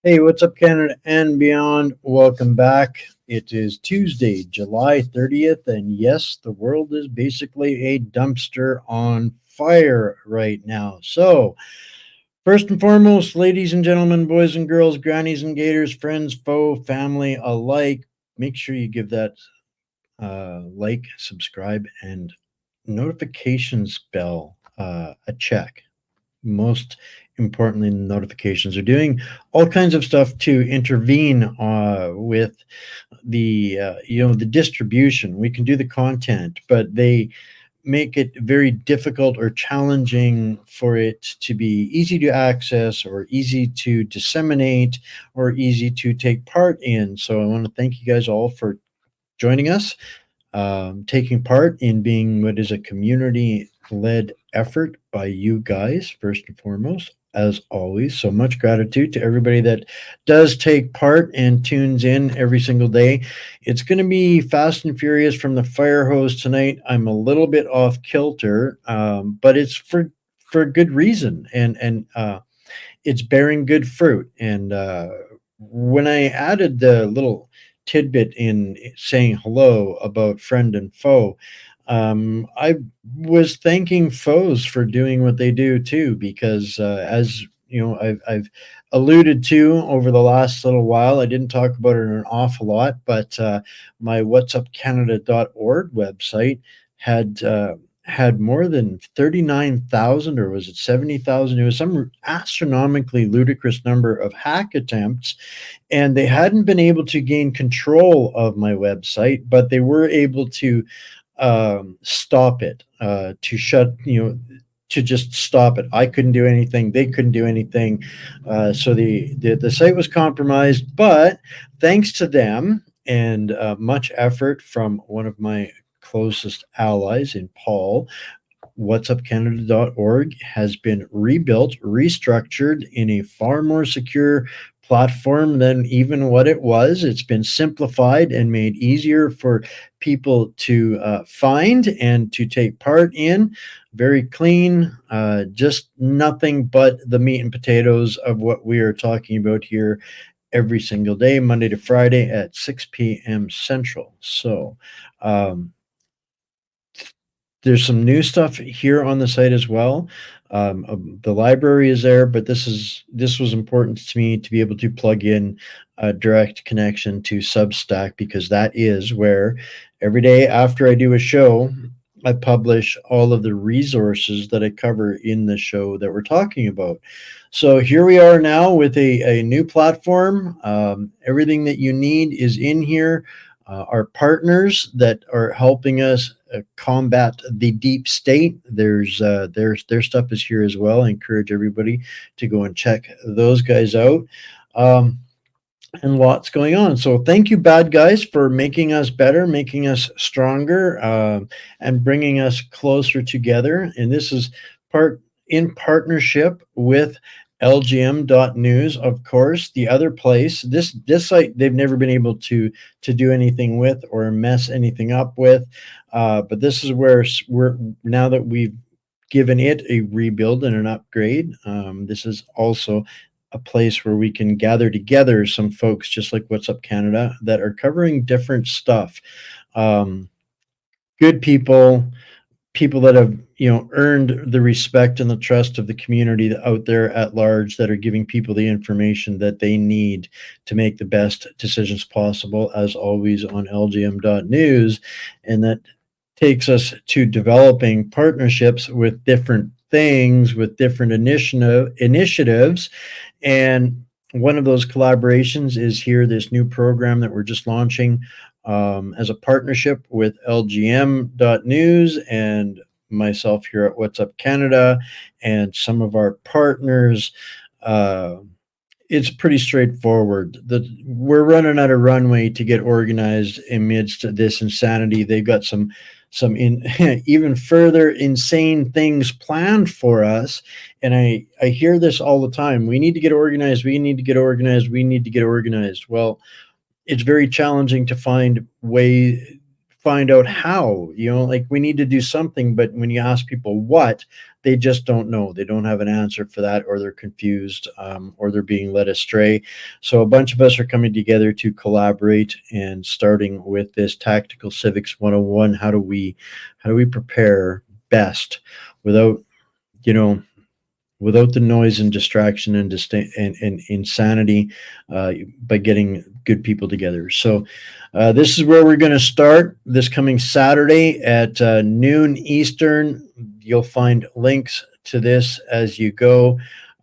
Hey, what's up, Canada and beyond? Welcome back. It is Tuesday, July 30th, and yes, the world is basically a dumpster on fire right now. So, first and foremost, ladies and gentlemen, boys and girls, grannies and gators, friends, foe, family alike, make sure you give that like, subscribe, and notifications bell a check. Most importantly, notifications are doing all kinds of stuff to intervene with the distribution. We can do the content, but they make it very difficult or challenging for it to be easy to access or easy to disseminate or easy to take part in. So I want to thank you guys all for joining us, taking part in being what is a community led effort by you guys, first and foremost, as always. So much gratitude to everybody that does take part and tunes in every single day. It's going to be fast and furious from the fire hose tonight. I'm a little bit off kilter, but it's for good reason, and it's bearing good fruit. And when I added the little tidbit in saying hello about friend and foe, I was thanking foes for doing what they do too, because as you know, I've alluded to over the last little while. I didn't talk about it an awful lot, but my whatsupcanada.org website had had more than 39,000, or was it 70,000? It was some astronomically ludicrous number of hack attempts, and they hadn't been able to gain control of my website, but they were able to stop it, to shut, to just stop it. I couldn't do anything. They couldn't do anything. So the site was compromised, but thanks to them and much effort from one of my closest allies in Paul, whatsupcanada.org has been rebuilt, restructured in a far more secure platform than even what it was. It's been simplified and made easier for people to find and to take part in. Very clean, just nothing but the meat and potatoes of what we are talking about here every single day, Monday to Friday at 6 p.m. Central. So, there's some new stuff here on the site as well. The library is there, but this was important to me to be able to plug in a direct connection to Substack, because that is where every day after I do a show, I publish all of the resources that I cover in the show that we're talking about. So here we are now with a new platform. Everything that you need is in here. Our partners that are helping us combat the deep state, their stuff is here as well. I encourage everybody to go and check those guys out. And lots going on. So thank you, bad guys, for making us better, making us stronger, and bringing us closer together. And this is in partnership with LGM.news, of course. The other place, this site, they've never been able to do anything with or mess anything up with. But this is where now that we've given it a rebuild and an upgrade, this is also a place where we can gather together some folks just like What's Up Canada that are covering different stuff. Good people that have earned the respect and the trust of the community out there at large, that are giving people the information that they need to make the best decisions possible, as always on lgm.news. And that takes us to developing partnerships with different things, with different initiatives. And one of those collaborations is here, this new program that we're just launching as a partnership with LGM.news and myself here at What's Up Canada and some of our partners. It's pretty straightforward. We're running out of runway to get organized amidst this insanity. They've got some even further insane things planned for us. And I hear this all the time. We need to get organized. We need to get organized. We need to get organized. Well, it's very challenging to find find out how, like we need to do something, but when you ask people what, they just don't know. They don't have an answer for that, or they're confused, or they're being led astray. So a bunch of us are coming together to collaborate, and starting with this Tactical Civics 101. How do we prepare best without, you know, without the noise and distraction and and insanity, by getting good people together. So this is where we're going to start this coming Saturday at noon Eastern. You'll find links to this as you go.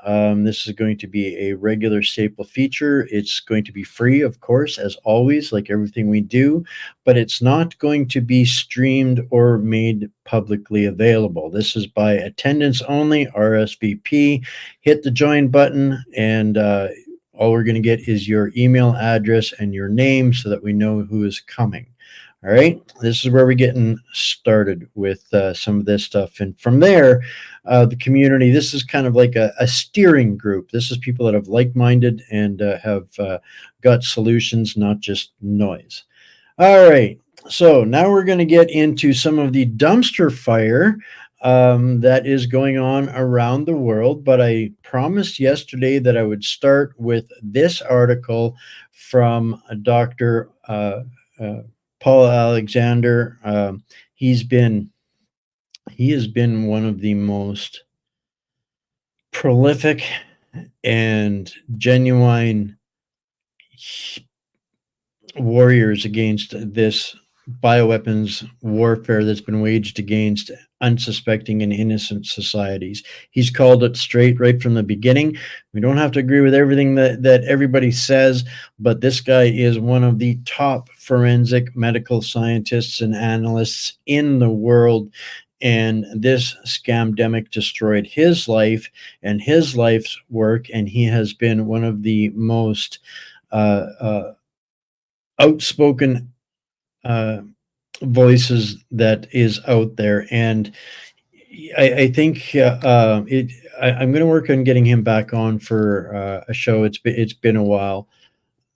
This is going to be a regular staple feature. It's going to be free, of course, as always, like everything we do, but it's not going to be streamed or made publicly available. This is by attendance only, RSVP. Hit the join button, and all we're going to get is your email address and your name so that we know who is coming. All right, this is where we're getting started with some of this stuff. And from there, the community, this is kind of like a steering group. This is people that have like-minded and have got solutions, not just noise. All right, so now we're going to get into some of the dumpster fire that is going on around the world. But I promised yesterday that I would start with this article from Dr. Paul Alexander. He has been one of the most prolific and genuine warriors against this bioweapons warfare that's been waged against unsuspecting and innocent societies. He's called it straight right from the beginning. We don't have to agree with everything that everybody says, but this guy is one of the top forensic medical scientists and analysts in the world. And this scamdemic destroyed his life and his life's work. And he has been one of the most outspoken voices that is out there. And I think I'm going to work on getting him back on for a show. It's been a while,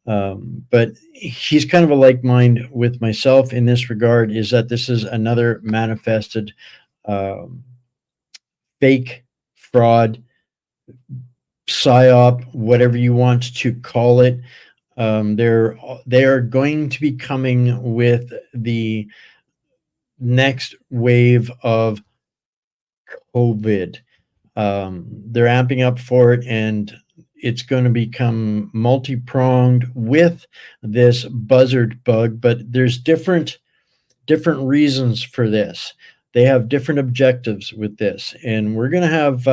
but he's kind of a like mind with myself in this regard. Is that this is another manifested fake fraud, psyop, whatever you want to call it. They are going to be coming with the next wave of COVID. They're amping up for it, and it's going to become multi-pronged with this buzzard bug. But there's different reasons for this. They have different objectives with this, and we're going to have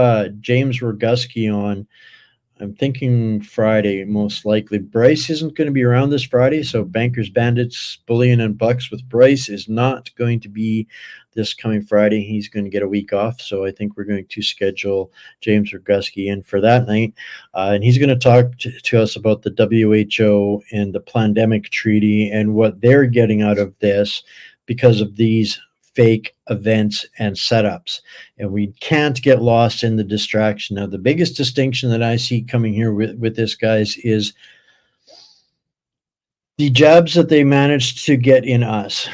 James Roguski on. I'm thinking Friday, most likely. Bryce isn't going to be around this Friday, so Bankers, Bandits, Bullion, and Bucks with Bryce is not going to be this coming Friday. He's going to get a week off, so I think we're going to schedule James Roguski in for that night. And he's going to talk to us about the WHO and the pandemic treaty and what they're getting out of this because of these fake events and setups. And we can't get lost in the distraction. Now, the biggest distinction that I see coming here with this, guys, is the jabs that they managed to get in us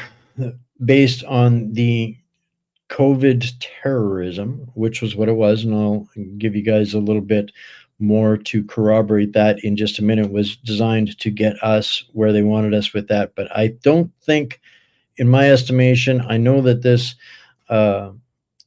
based on the COVID terrorism, which was what it was. And I'll give you guys a little bit more to corroborate that in just a minute, was designed to get us where they wanted us with that. But I don't think, in my estimation, I know that this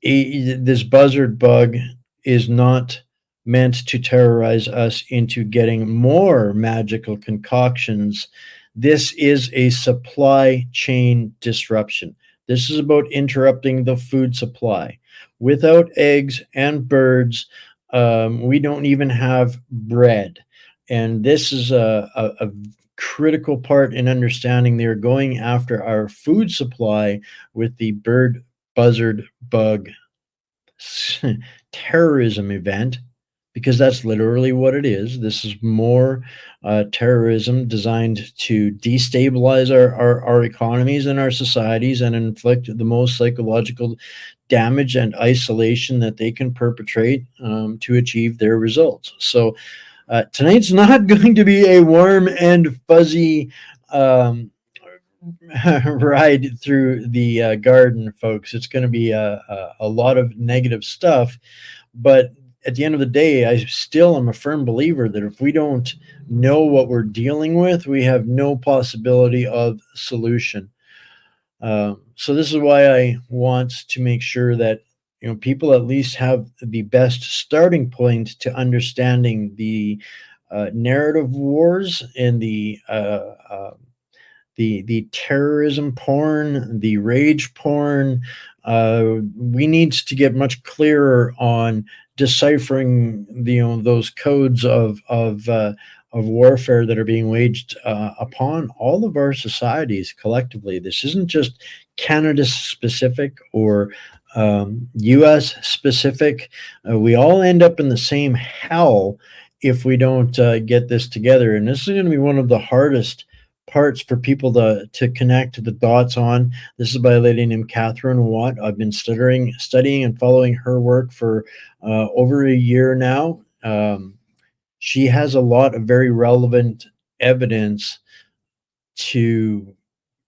this buzzard bug is not meant to terrorize us into getting more magical concoctions. This is a supply chain disruption. This is about interrupting the food supply. Without eggs and birds, we don't even have bread. And this is a critical part in understanding they're going after our food supply with the bird buzzard bug terrorism event, because that's literally what it is. This is more terrorism designed to destabilize our economies and our societies and inflict the most psychological damage and isolation that they can perpetrate to achieve their results. So tonight's not going to be a warm and fuzzy ride through the garden, folks. It's going to be a lot of negative stuff. But at the end of the day, I still am a firm believer that if we don't know what we're dealing with, we have no possibility of solution. So this is why I want to make sure that people at least have the best starting point to understanding the narrative wars and the terrorism porn, the rage porn. We need to get much clearer on deciphering those codes of warfare that are being waged upon all of our societies collectively. This isn't just Canada specific or U.S. specific. We all end up in the same hell if we don't get this together. And this is going to be one of the hardest parts for people to connect the dots on. This is by a lady named Catherine Watt. I've been studying and following her work for over a year now. She has a lot of very relevant evidence to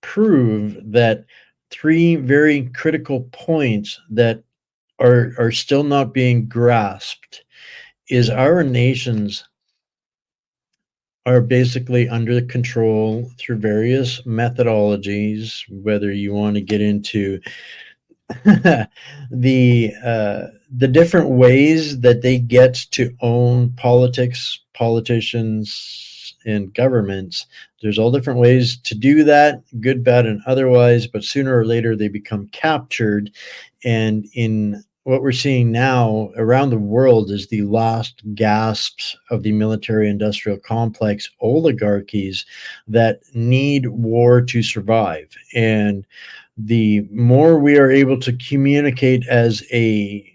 prove that three very critical points that are still not being grasped is our nations are basically under control through various methodologies, whether you want to get into the different ways that they get to own politics, politicians, and governments. There's all different ways to do that, good, bad, and otherwise, but sooner or later they become captured. And in what we're seeing now around the world is the last gasps of the military industrial complex oligarchies that need war to survive. And the more we are able to communicate as a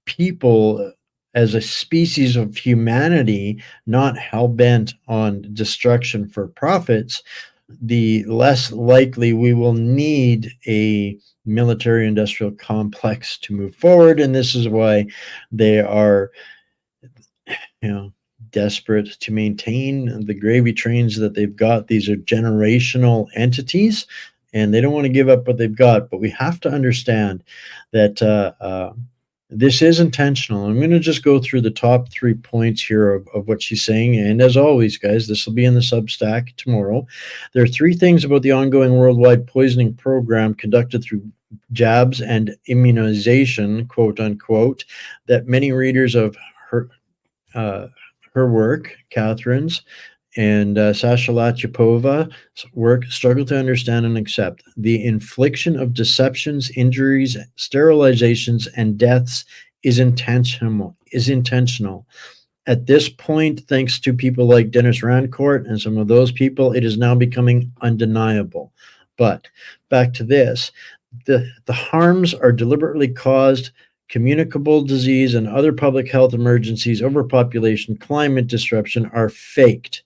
people, as a species of humanity, not hell bent on destruction for profits, the less likely we will need a military industrial complex to move forward. And this is why they are, desperate to maintain the gravy trains that they've got. These are generational entities and they don't want to give up what they've got. But we have to understand that this is intentional. I'm going to just go through the top 3 points here of what she's saying. And as always, guys, this will be in the Substack tomorrow. There are 3 things about the ongoing worldwide poisoning program conducted through jabs and immunization, quote unquote, that many readers of her work, Catherine's, and Sasha Latypova's work struggle to understand and accept. The infliction of deceptions, injuries, sterilizations, and deaths is intentional. At this point, thanks to people like Dennis Rancourt and some of those people, it is now becoming undeniable. But back to this, the harms are deliberately caused. Communicable disease and other public health emergencies, overpopulation, climate disruption are faked.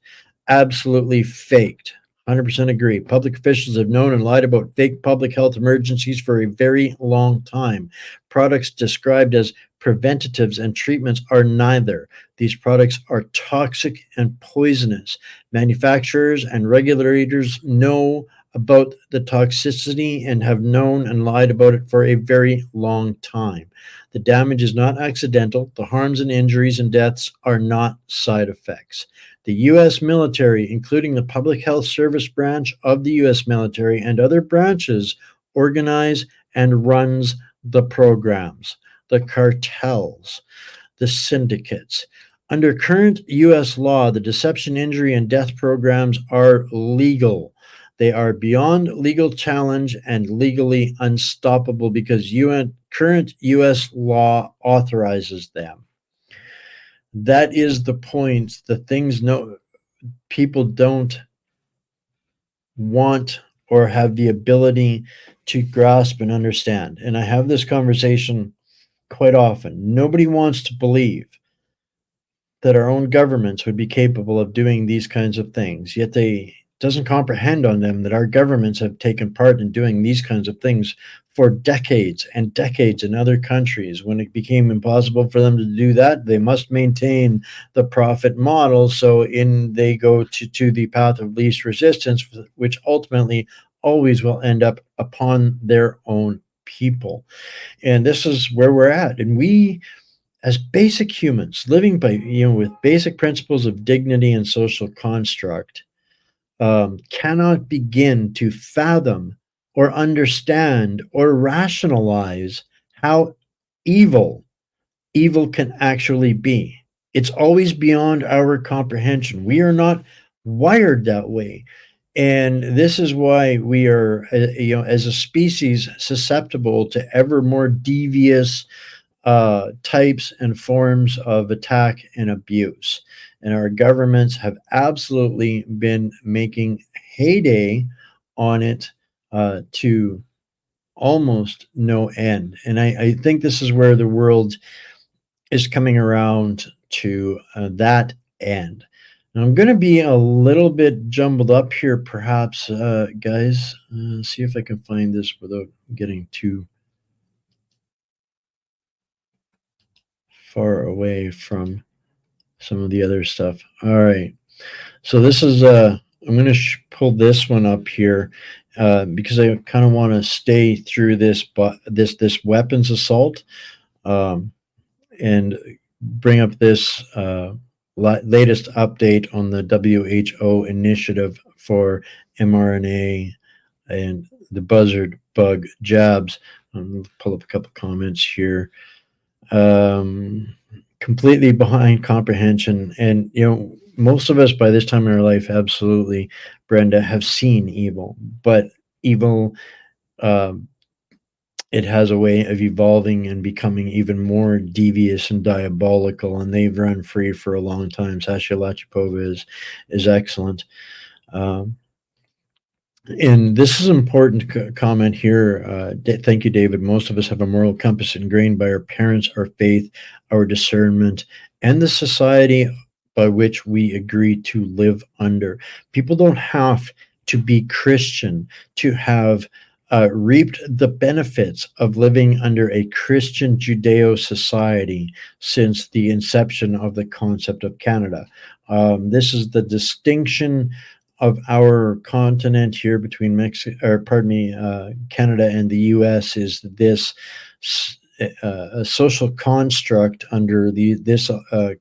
Absolutely faked. 100% agree. Public officials have known and lied about fake public health emergencies for a very long time. Products described as preventatives and treatments are neither. These products are toxic and poisonous. Manufacturers and regulators know about the toxicity and have known and lied about it for a very long time. The damage is not accidental. The harms and injuries and deaths are not side effects. The U.S. military, including the Public Health Service branch of the U.S. military and other branches, organize and runs the programs, the cartels, the syndicates. Under current U.S. law, the deception, injury, and death programs are legal. They are beyond legal challenge and legally unstoppable because current U.S. law authorizes them. That is the point. The things people don't want or have the ability to grasp and understand. And I have this conversation quite often. Nobody wants to believe that our own governments would be capable of doing these kinds of things, yet they doesn't comprehend on them that our governments have taken part in doing these kinds of things for decades and decades in other countries. When it became impossible for them to do that, they must maintain the profit model. So in they go to the path of least resistance, which ultimately always will end up upon their own people. And this is where we're at. And we, as basic humans living by, with basic principles of dignity and social construct, cannot begin to fathom or understand or rationalize how evil evil can actually be. It's always beyond our comprehension. We are not wired that way. And this is why we are, as a species, susceptible to ever more devious types and forms of attack and abuse. And our governments have absolutely been making heyday on it to almost no end. And I think this is where the world is coming around to that end. Now, I'm going to be a little bit jumbled up here, perhaps, guys. See if I can find this without getting too far away from some of the other stuff. All right. So this is I'm going to pull this one up here because I kind of want to stay through this, but this weapons assault, and bring up this latest update on the WHO initiative for mRNA and the buzzard bug jabs. Pull up a couple comments here. Completely behind comprehension. And, most of us by this time in our life, absolutely, Brenda, have seen evil, but evil, um, it has a way of evolving and becoming even more devious and diabolical, and they've run free for a long time. Sasha Lachipova is excellent. Um, And this is an important comment here. Thank you, David. Most of us have a moral compass ingrained by our parents, our faith, our discernment, and the society by which we agree to live under. People don't have to be Christian to have reaped the benefits of living under a Christian Judeo society since the inception of the concept of Canada. This is the distinction of our continent here between Canada and the U.S. is this a social construct under this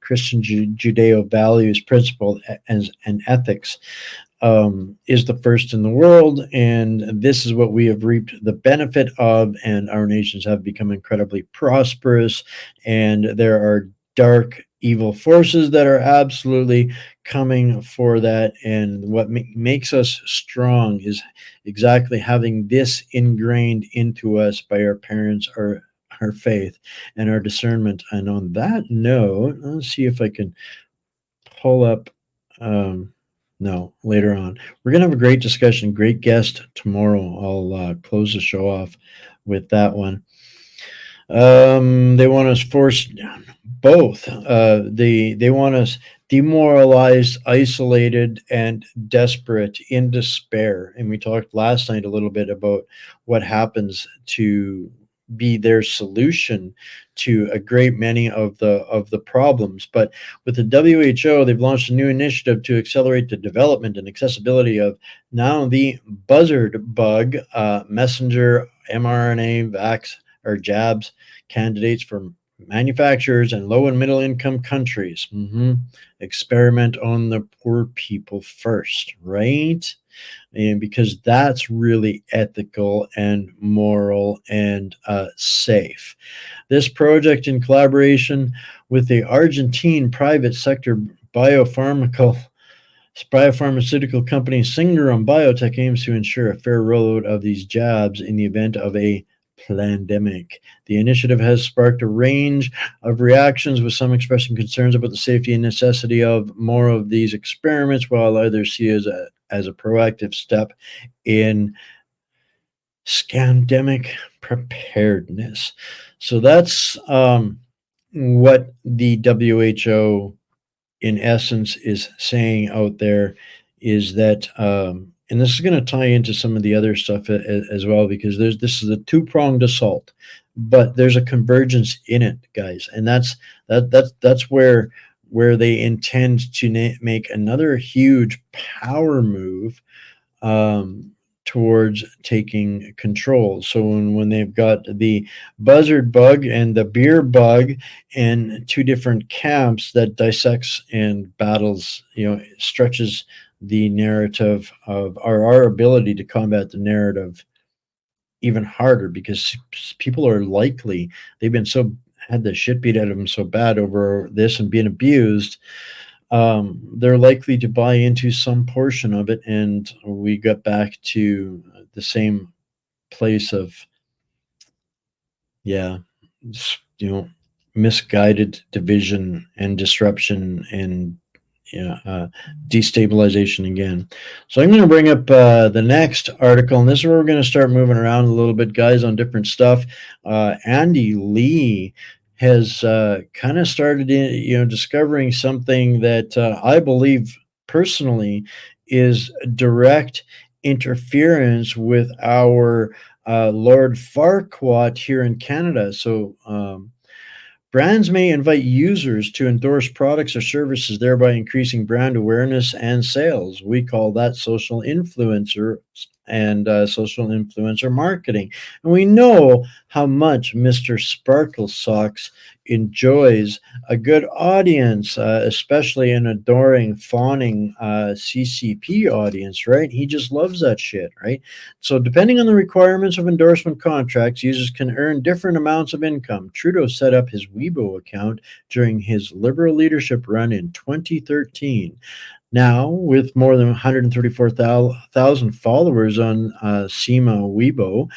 Christian Judeo values principle and ethics, is the first in the world, and this is what we have reaped the benefit of, and our nations have become incredibly prosperous, and there are dark evil forces that are absolutely coming for that, and what makes us strong is exactly having this ingrained into us by our parents, our faith, and our discernment. And on that note, let's see if I can pull up no, later on. We're going to have a great discussion, great guest tomorrow. I'll close the show off with that one. They want us forced both. They want us demoralized, isolated, and desperate, in despair. And we talked last night a little bit about what happens to be their solution to a great many of the problems. But with the WHO, they've launched a new initiative to accelerate the development and accessibility of now the buzzard bug messenger mRNA vax or jabs candidates for manufacturers and low and middle income countries. Experiment on the poor people first, right? And because that's really ethical and moral and safe. This project, in collaboration with the Argentine private sector biopharmaceutical company Singerum Biotech, aims to ensure a fair rollout of these jabs in the event of a pandemic. The initiative has sparked a range of reactions, with some expressing concerns about the safety and necessity of more of these experiments, while others see it as a proactive step in scandemic preparedness. So that's what the WHO, in essence, is saying out there is that, and this is going to tie into some of the other stuff as well, because this is a two-pronged assault, but there's a convergence in it, guys, and that's where they intend to make another huge power move, um, towards taking control. So when they've got the buzzard bug and the beer bug in two different camps that dissects and battles, stretches the narrative of our ability to combat the narrative even harder, because people are likely, they've been so had the shit beat out of them so bad over this and being abused, they're likely to buy into some portion of it, and we got back to the same place of, yeah, misguided division and disruption and, yeah, destabilization again. So I'm going to bring up the next article, and this is where we're going to start moving around a little bit, guys, on different stuff. Andy Lee has kind of started, discovering something that I believe personally is direct interference with our Lord Farquaad here in Canada. So, brands may invite users to endorse products or services, thereby increasing brand awareness and sales. We call that social influencer and social influencer marketing. And we know how much Mr. Sparkle Socks enjoys a good audience, especially an adoring, fawning CCP audience, right? He just loves that shit, right? So, depending on the requirements of endorsement contracts, users can earn different amounts of income. Trudeau set up his Weibo account during his Liberal leadership run in 2013. Now, with more than 134,000 followers on Sima Weibo,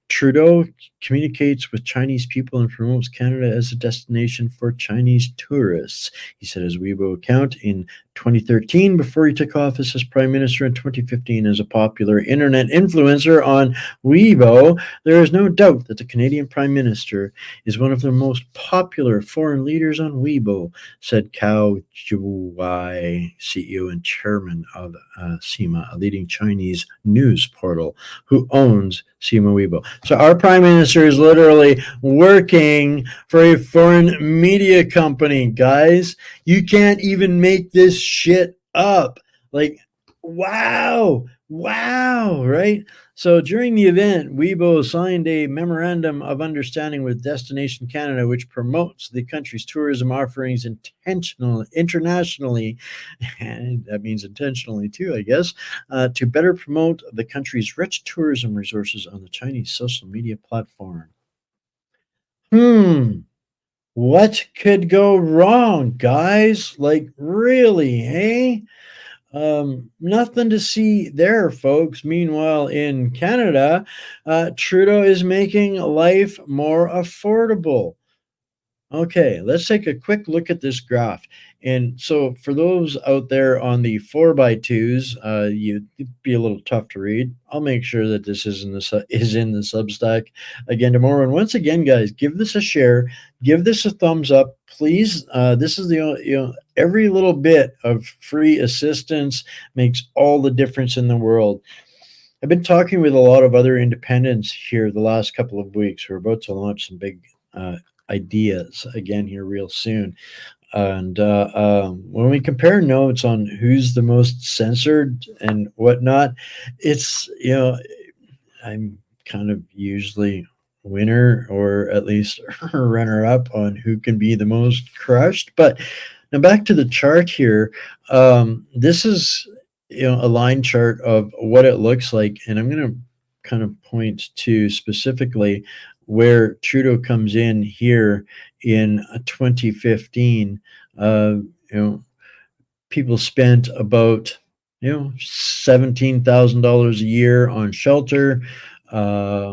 Trudeau communicates with Chinese people and promotes Canada as a destination for Chinese tourists. He set his Weibo account in 2013 before he took office as Prime Minister in 2015. As a popular internet influencer on Weibo, there is no doubt that the Canadian Prime Minister is one of the most popular foreign leaders on Weibo, said Cao Juwai, CEO and chairman of Sima, a leading Chinese news portal, who owns Sima Weibo. So our prime minister is literally working for a foreign media company, guys. You can't even make this shit up. Like, wow, right? So during the event, Weibo signed a memorandum of understanding with Destination Canada, which promotes the country's tourism offerings internationally, and that means intentionally too, I guess, to better promote the country's rich tourism resources on the Chinese social media platform. What could go wrong, guys? Like, really, hey? Nothing to see there, folks. Meanwhile, in Canada, Trudeau is making life more affordable. Okay, let's take a quick look at this graph. And so for those out there on the 4x2s, you'd be a little tough to read. I'll make sure that this is in the Substack again tomorrow. And once again, guys, give this a share, give this a thumbs up, please. This is every little bit of free assistance makes all the difference in the world. I've been talking with a lot of other independents here the last couple of weeks. We're about to launch some big ideas again here real soon. And when we compare notes on who's the most censored and whatnot, it's, I'm kind of usually winner, or at least runner up, on who can be the most crushed. But now back to the chart here. This is, a line chart of what it looks like. And I'm going to kind of point to specifically where Trudeau comes in here in 2015. People spent about $17,000 a year on shelter, about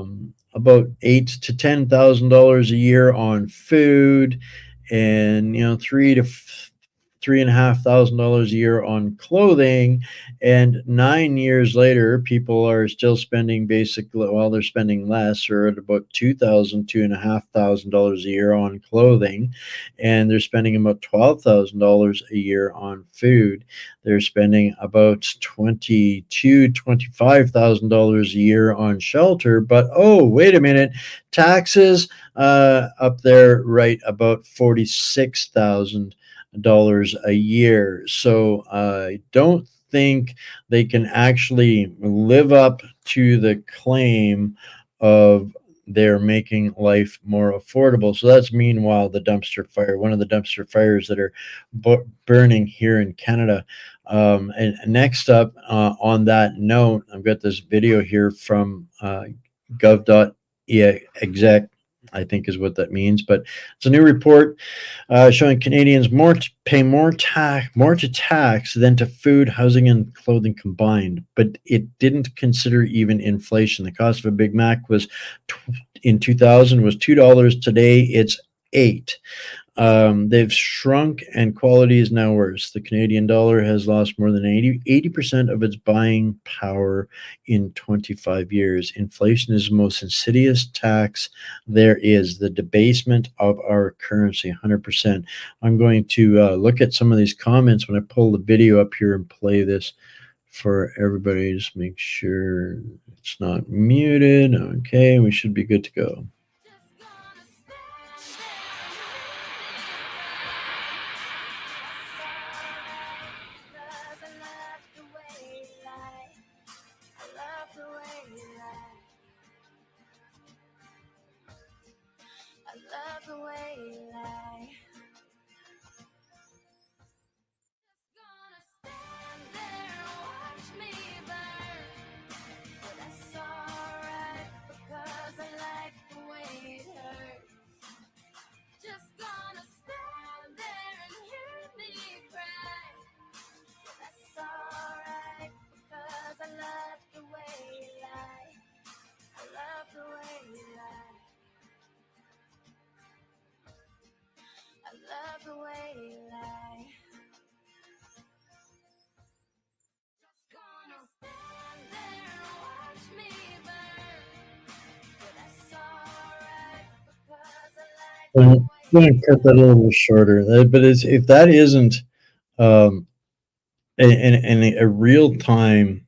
$8,000 to $10,000 a year on food, and $3,000 to $3,500 a year on clothing, and 9 years later, people are still spending basically, well, they're spending less, or at about $2,500 a year on clothing, and they're spending about $12,000 a year on food. They're spending about $25,000 a year on shelter. But oh, wait a minute, taxes up there, right about $46,000 a year. So I don't think they can actually live up to the claim of they're making life more affordable. So that's meanwhile the dumpster fire, one of the dumpster fires that are burning here in Canada. And next up, on that note, I've got this video here from gov.exec, I think is what that means. But it's a new report showing Canadians pay more to tax than to food, housing, and clothing combined. But it didn't consider even inflation. The cost of a Big Mac was in 2000 was $2. Today it's 8. They've shrunk and quality is now worse. The Canadian dollar has lost more than 80% of its buying power in 25 years. Inflation is the most insidious tax there is, the debasement of our currency, 100%. I'm going to look at some of these comments when I pull the video up here and play this for everybody. Just make sure it's not muted. Okay, we should be good to go. I'm going to cut that a little bit shorter. But if that isn't um, a real time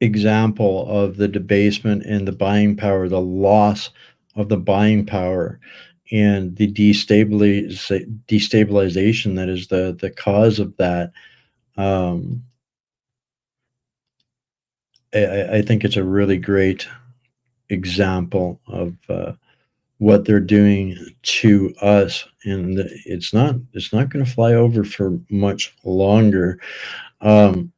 example of the debasement and the buying power, the loss of the buying power, and the destabilization that is the cause of that. Um, I think it's a really great example of what they're doing to us, and it's not going to fly over for much longer. Um,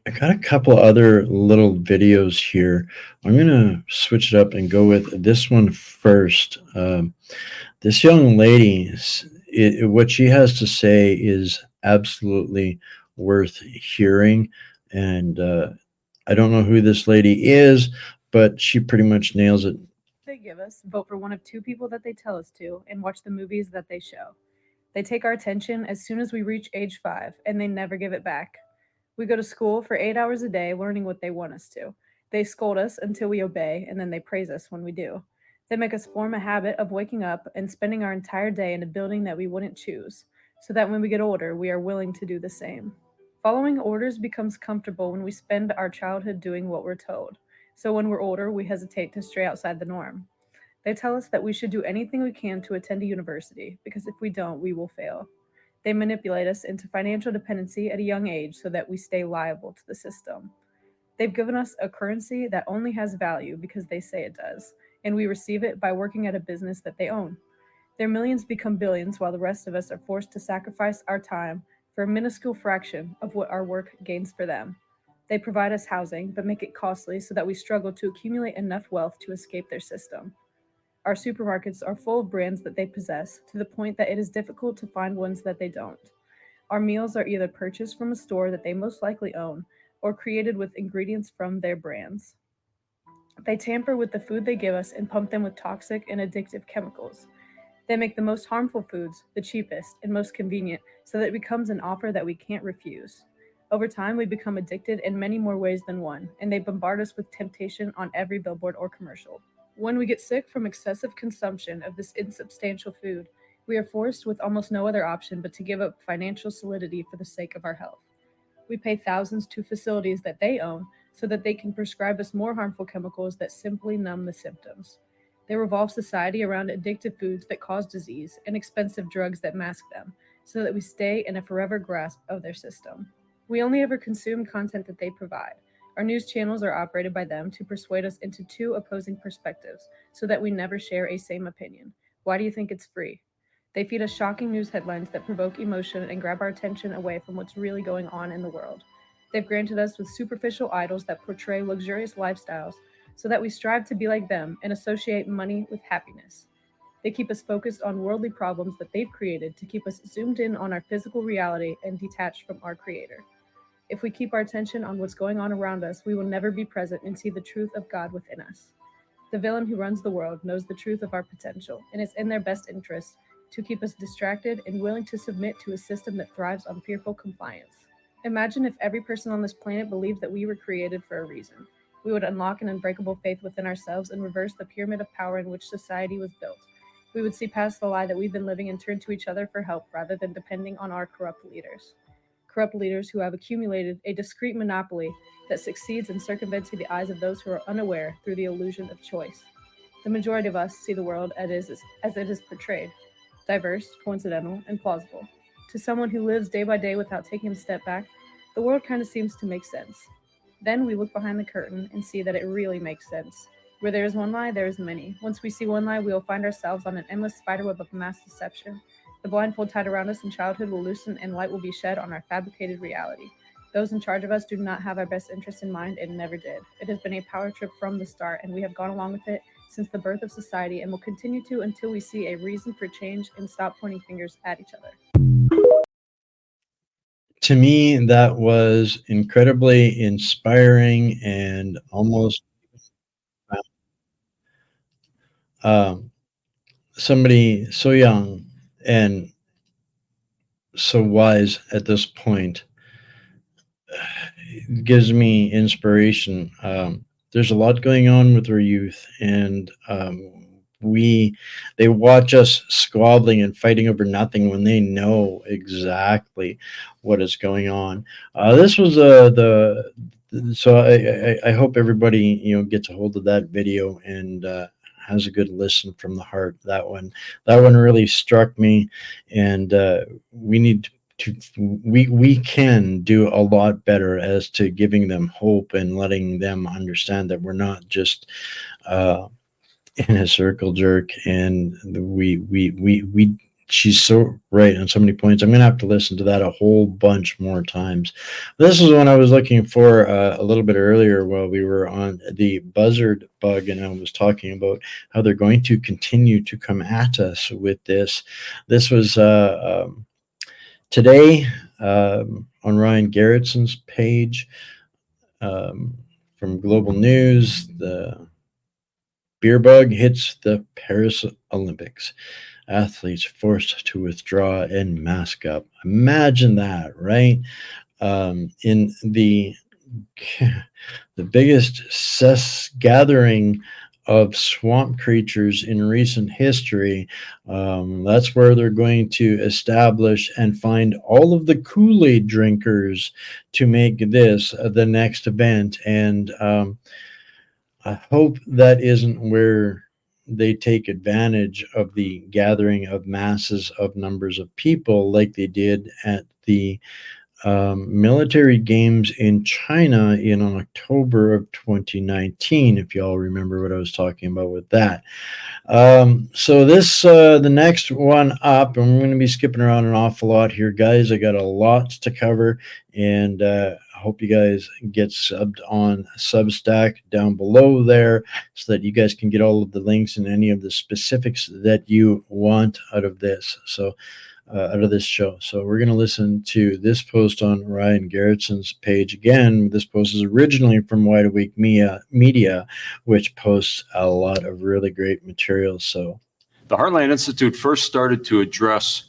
I got a couple other little videos here. I'm going to switch it up and go with this one first. This young lady, what she has to say is absolutely worth hearing. And I don't know who this lady is, but she pretty much nails it. They give us, vote for one of two people that they tell us to, and watch the movies that they show. They take our attention as soon as we reach age 5, and they never give it back. We go to school for 8 hours a day learning what they want us to. They scold us until we obey, and then they praise us when we do. They make us form a habit of waking up and spending our entire day in a building that we wouldn't choose, so that when we get older, we are willing to do the same. Following orders becomes comfortable when we spend our childhood doing what we're told. So when we're older, we hesitate to stray outside the norm. They tell us that we should do anything we can to attend a university because if we don't, we will fail. They manipulate us into financial dependency at a young age so that we stay liable to the system. They've given us a currency that only has value because they say it does, and we receive it by working at a business that they own. Their millions become billions while the rest of us are forced to sacrifice our time for a minuscule fraction of what our work gains for them. They provide us housing, but make it costly so that we struggle to accumulate enough wealth to escape their system. Our supermarkets are full of brands that they possess to the point that it is difficult to find ones that they don't. Our meals are either purchased from a store that they most likely own or created with ingredients from their brands. They tamper with the food they give us and pump them with toxic and addictive chemicals. They make the most harmful foods the cheapest and most convenient so that it becomes an offer that we can't refuse. Over time, we become addicted in many more ways than one, and they bombard us with temptation on every billboard or commercial. When we get sick from excessive consumption of this insubstantial food, we are forced with almost no other option but to give up financial solidity for the sake of our health. We pay thousands to facilities that they own so that they can prescribe us more harmful chemicals that simply numb the symptoms. They revolve society around addictive foods that cause disease and expensive drugs that mask them so that we stay in a forever grasp of their system. We only ever consume content that they provide. Our news channels are operated by them to persuade us into two opposing perspectives so that we never share a same opinion. Why do you think it's free? They feed us shocking news headlines that provoke emotion and grab our attention away from what's really going on in the world. They've granted us with superficial idols that portray luxurious lifestyles so that we strive to be like them and associate money with happiness. They keep us focused on worldly problems that they've created to keep us zoomed in on our physical reality and detached from our Creator. If we keep our attention on what's going on around us, we will never be present and see the truth of God within us. The villain who runs the world knows the truth of our potential, and it's in their best interest to keep us distracted and willing to submit to a system that thrives on fearful compliance. Imagine if every person on this planet believed that we were created for a reason. We would unlock an unbreakable faith within ourselves and reverse the pyramid of power in which society was built. We would see past the lie that we've been living and turn to each other for help rather than depending on our corrupt leaders. Corrupt leaders who have accumulated a discrete monopoly that succeeds in circumventing the eyes of those who are unaware through the illusion of choice. The majority of us see the world as it is portrayed, diverse, coincidental, and plausible. To someone who lives day by day without taking a step back, the world kind of seems to make sense. Then we look behind the curtain and see that it really makes sense. Where there is one lie, there is many. Once we see one lie, we will find ourselves on an endless spiderweb of mass deception. The blindfold tied around us in childhood will loosen and light will be shed on our fabricated reality. Those in charge of us do not have our best interests in mind and never did. It has been a power trip from the start, and we have gone along with it since the birth of society and will continue to until we see a reason for change and stop pointing fingers at each other. To me, that was incredibly inspiring and almost um, somebody so young and so wise at this point gives me inspiration. There's a lot going on with our youth, and they watch us squabbling and fighting over nothing when they know exactly what is going on. This was the so I hope everybody gets a hold of that video and has a good listen from the heart. That one really struck me, and we need to we can do a lot better as to giving them hope and letting them understand that we're not just in a circle jerk. And we she's so right on so many points. I'm gonna have to listen to that a whole bunch more times. This is one I was looking for a little bit earlier while we were on the buzzard bug, and I was talking about how they're going to continue to come at us with this. This was today, on Ryan Garrettson's page, um, from Global News, the beer bug hits the Paris Olympics. Athletes forced to withdraw and mask up. Imagine that, right? In the biggest gathering of swamp creatures in recent history. That's where they're going to establish and find all of the Kool-Aid drinkers to make this the next event. And I hope that isn't where they take advantage of the gathering of masses of numbers of people like they did at the military games in China in October of 2019, if y'all remember what I was talking about with that. So this, the next one up, and we're going to be skipping around an awful lot here, guys. I got a lot to cover, and I hope you guys get subbed on Substack down below there so that you guys can get all of the links and any of the specifics that you want out of this. So out of this show. So we're going to listen to this post on Ryan Garrettson's page. Again, this post is originally from Wide Awake Media, which posts a lot of really great material. So The Heartland Institute first started to address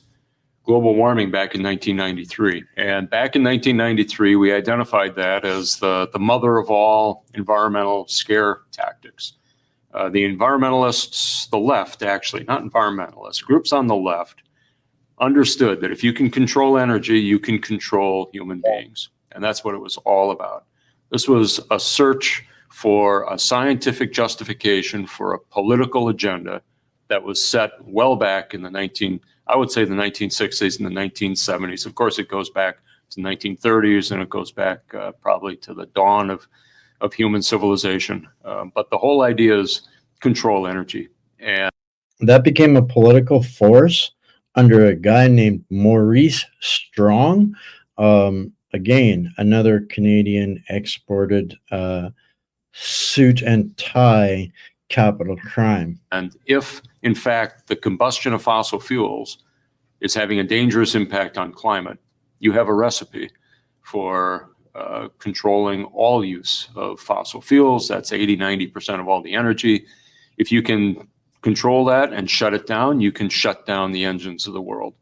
global warming back in 1993. And back in 1993, we identified that as the mother of all environmental scare tactics. The environmentalists, the left actually, not environmentalists, groups on the left, understood that if you can control energy, you can control human beings. And that's what it was all about. This was a search for a scientific justification for a political agenda that was set well back in the 1960s and the 1970s. Of course, it goes back to the 1930s, and it goes back probably to the dawn of human civilization. But the whole idea is control energy. And that became a political force under a guy named Maurice Strong. Again, another Canadian exported suit and tie capital crime. And if, in fact, the combustion of fossil fuels is having a dangerous impact on climate, you have a recipe for controlling all use of fossil fuels. That's 80-90% of all the energy. If you can control that and shut it down, you can shut down the engines of the world.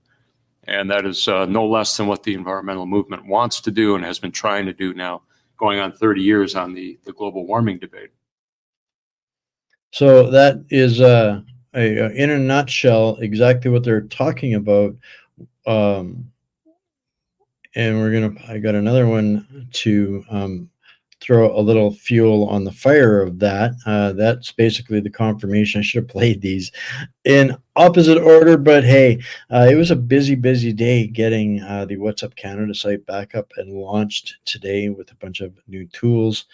And that is no less than what the environmental movement wants to do and has been trying to do now, going on 30 years on the global warming debate. So that is in a nutshell exactly what they're talking about. And I got another one to throw a little fuel on the fire of that. That's basically the confirmation. I should have played these in opposite order, but hey, it was a busy day getting the What's Up Canada site back up and launched today with a bunch of new tools.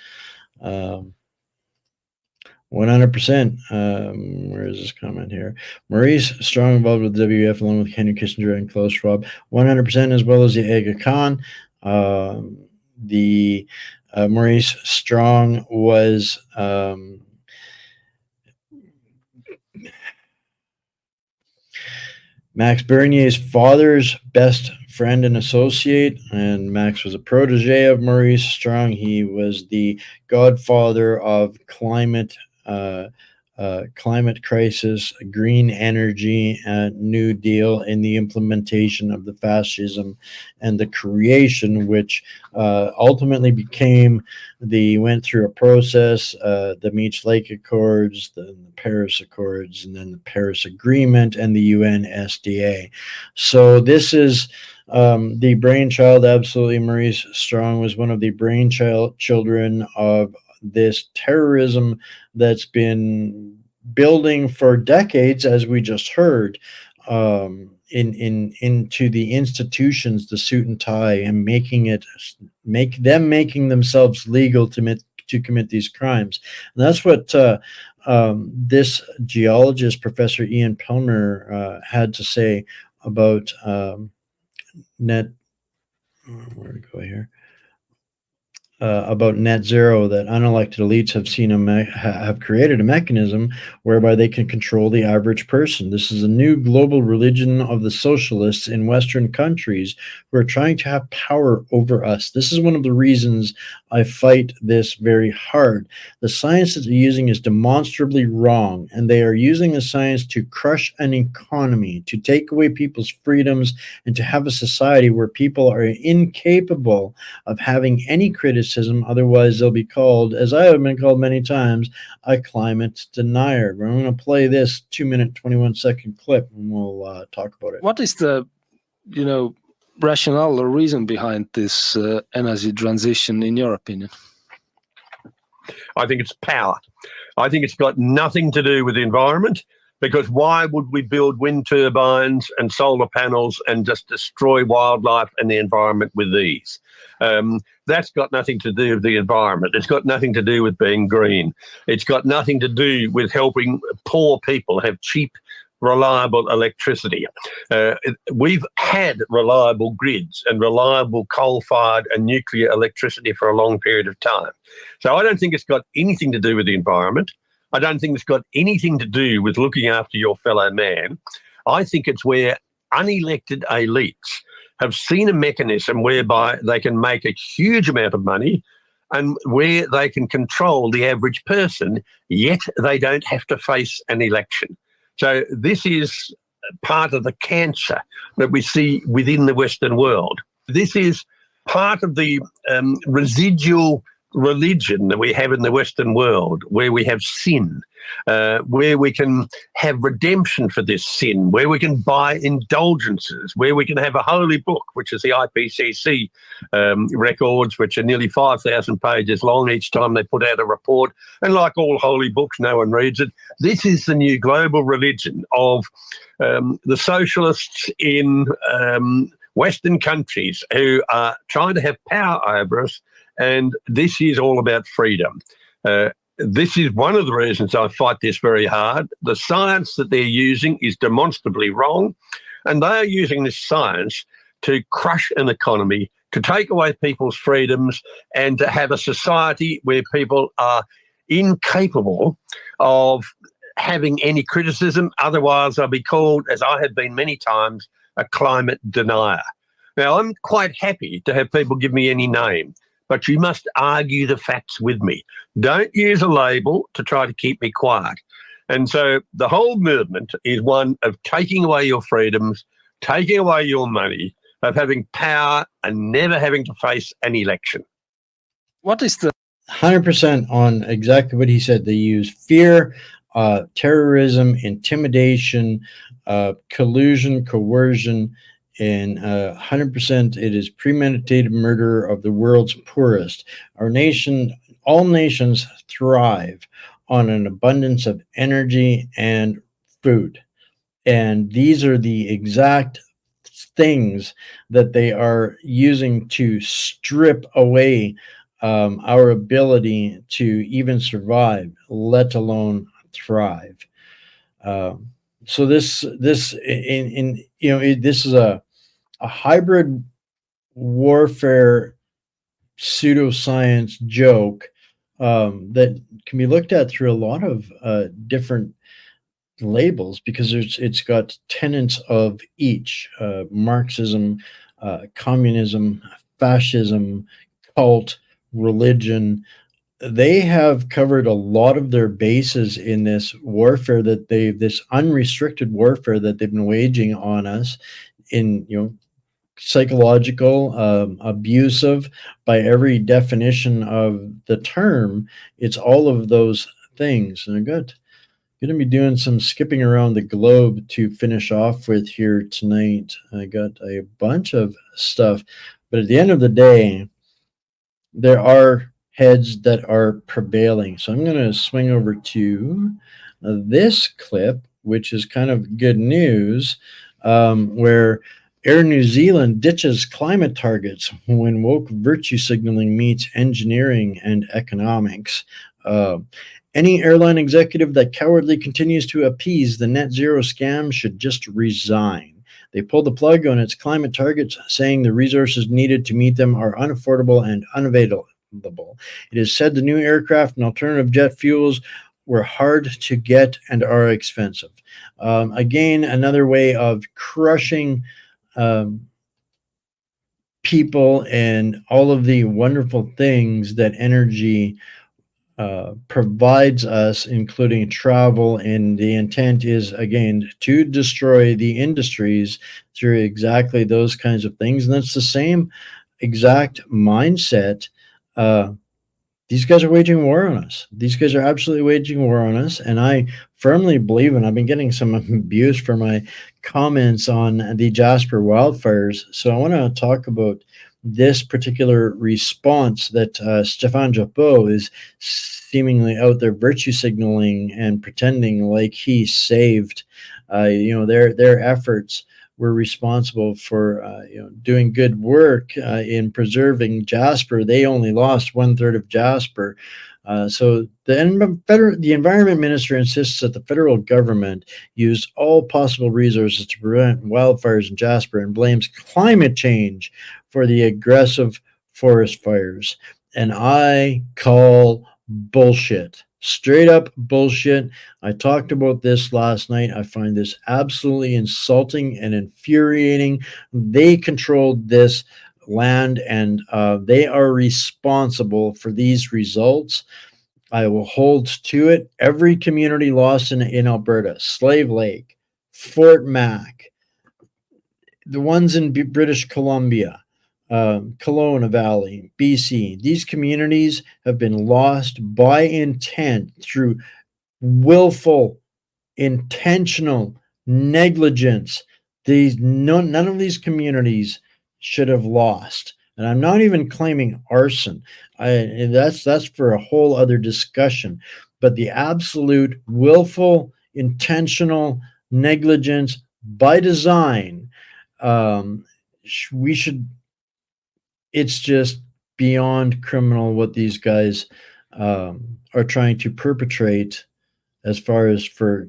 100%. Where is this comment here? Maurice Strong involved with WWF along with Henry Kissinger and Klaus Schwab. 100%, as well as the Aga Khan. The Maurice Strong was Max Bernier's father's best friend and associate, and Max was a protege of Maurice Strong. He was the godfather of climate crisis, green energy, New Deal, and the implementation of the fascism and the creation, which ultimately went through a process, the Meech Lake Accords, the Paris Accords, and then the Paris Agreement and the UN SDA. So this is the brainchild. Absolutely, Maurice Strong was one of the children of this terrorism that's been building for decades, as we just heard, into the institutions, the suit and tie, and making themselves legal to commit these crimes. And that's what this geologist, Professor Ian Pilmer, had to say about about net zero, that unelected elites have created a mechanism whereby they can control the average person. This is a new global religion of the socialists in Western countries who are trying to have power over us. This is one of the reasons I fight this very hard. The science that they're using is demonstrably wrong, and they are using the science to crush an economy, to take away people's freedoms, and to have a society where people are incapable of having any criticism. Otherwise, they'll be called, as I have been called many times, a climate denier. I'm going to play this 2-minute, 21-second clip, and we'll talk about it. What is the, rationale or reason behind this energy transition, in your opinion? I think it's power. I think it's got nothing to do with the environment, because why would we build wind turbines and solar panels and just destroy wildlife and the environment with these? That's got nothing to do with the environment. It's got nothing to do with being green. It's got nothing to do with helping poor people have cheap, reliable electricity. We've had reliable grids and reliable coal-fired and nuclear electricity for a long period of time. So I don't think it's got anything to do with the environment. I don't think it's got anything to do with looking after your fellow man. I think it's where unelected elites have seen a mechanism whereby they can make a huge amount of money and where they can control the average person, yet they don't have to face an election. So this is part of the cancer that we see within the Western world. This is part of the residual religion that we have in the Western world, where we have sin, where we can have redemption for this sin, where we can buy indulgences, where we can have a holy book, which is the IPCC records, which are nearly 5,000 pages long each time they put out a report. And like all holy books, no one reads it. This is the new global religion of the socialists in Western countries who are trying to have power over us. And this is all about freedom. This is one of the reasons I fight this very hard. The science that they're using is demonstrably wrong, and they are using this science to crush an economy, to take away people's freedoms, and to have a society where people are incapable of having any criticism. Otherwise, they'll be called, as I have been many times, a climate denier. Now, I'm quite happy to have people give me any name, but you must argue the facts with me. Don't use a label to try to keep me quiet. And so the whole movement is one of taking away your freedoms, taking away your money, of having power and never having to face an election. What is the 100% on exactly what he said. They use fear, terrorism, intimidation, collusion, coercion, and 100% it is premeditated murder of the world's poorest. Our nation, all nations thrive on an abundance of energy and food. And these are the exact things that they are using to strip away our ability to even survive, let alone thrive. So this is a hybrid warfare pseudoscience joke that can be looked at through a lot of different labels, because it's got tenets of each: Marxism, communism, fascism, cult, religion. They have covered a lot of their bases in this warfare this unrestricted warfare that they've been waging on us, in psychological, abusive, by every definition of the term. It's all of those things. And I'm going to be doing some skipping around the globe to finish off with here tonight. I got a bunch of stuff, but at the end of the day, there are heads that are prevailing. So I'm going to swing over to this clip, which is kind of good news, where Air New Zealand ditches climate targets when woke virtue signaling meets engineering and economics. Any airline executive that cowardly continues to appease the net zero scam should just resign. They pulled the plug on its climate targets, saying the resources needed to meet them are unaffordable and unavailable. It is said the new aircraft and alternative jet fuels were hard to get and are expensive. Again, another way of crushing people and all of the wonderful things that energy provides us, including travel. And the intent is, again, to destroy the industries through exactly those kinds of things. And that's the same exact mindset. These guys are waging war on us. These guys are absolutely waging war on us. And I firmly believe, and I've been getting some abuse for my comments on the Jasper wildfires. So I want to talk about this particular response that Stéphane Jabot is seemingly out there virtue signaling and pretending like he saved. Their efforts were responsible for doing good work in preserving Jasper. They only lost 1/3 of Jasper. So the environment minister insists that the federal government used all possible resources to prevent wildfires in Jasper and blames climate change for the aggressive forest fires. And I call bullshit. Straight up bullshit. I talked about this last night. I find this absolutely insulting and infuriating. They controlled this land, and they are responsible for these results. I will hold to it. Every community lost in Alberta, Slave Lake, Fort Mac, the ones in British Columbia, Kelowna Valley, BC, these communities have been lost by intent through willful, intentional negligence. None of these communities should have lost. And I'm not even claiming arson. That's for a whole other discussion. But the absolute willful, intentional negligence by design, we should. It's just beyond criminal what these guys are trying to perpetrate, as far as for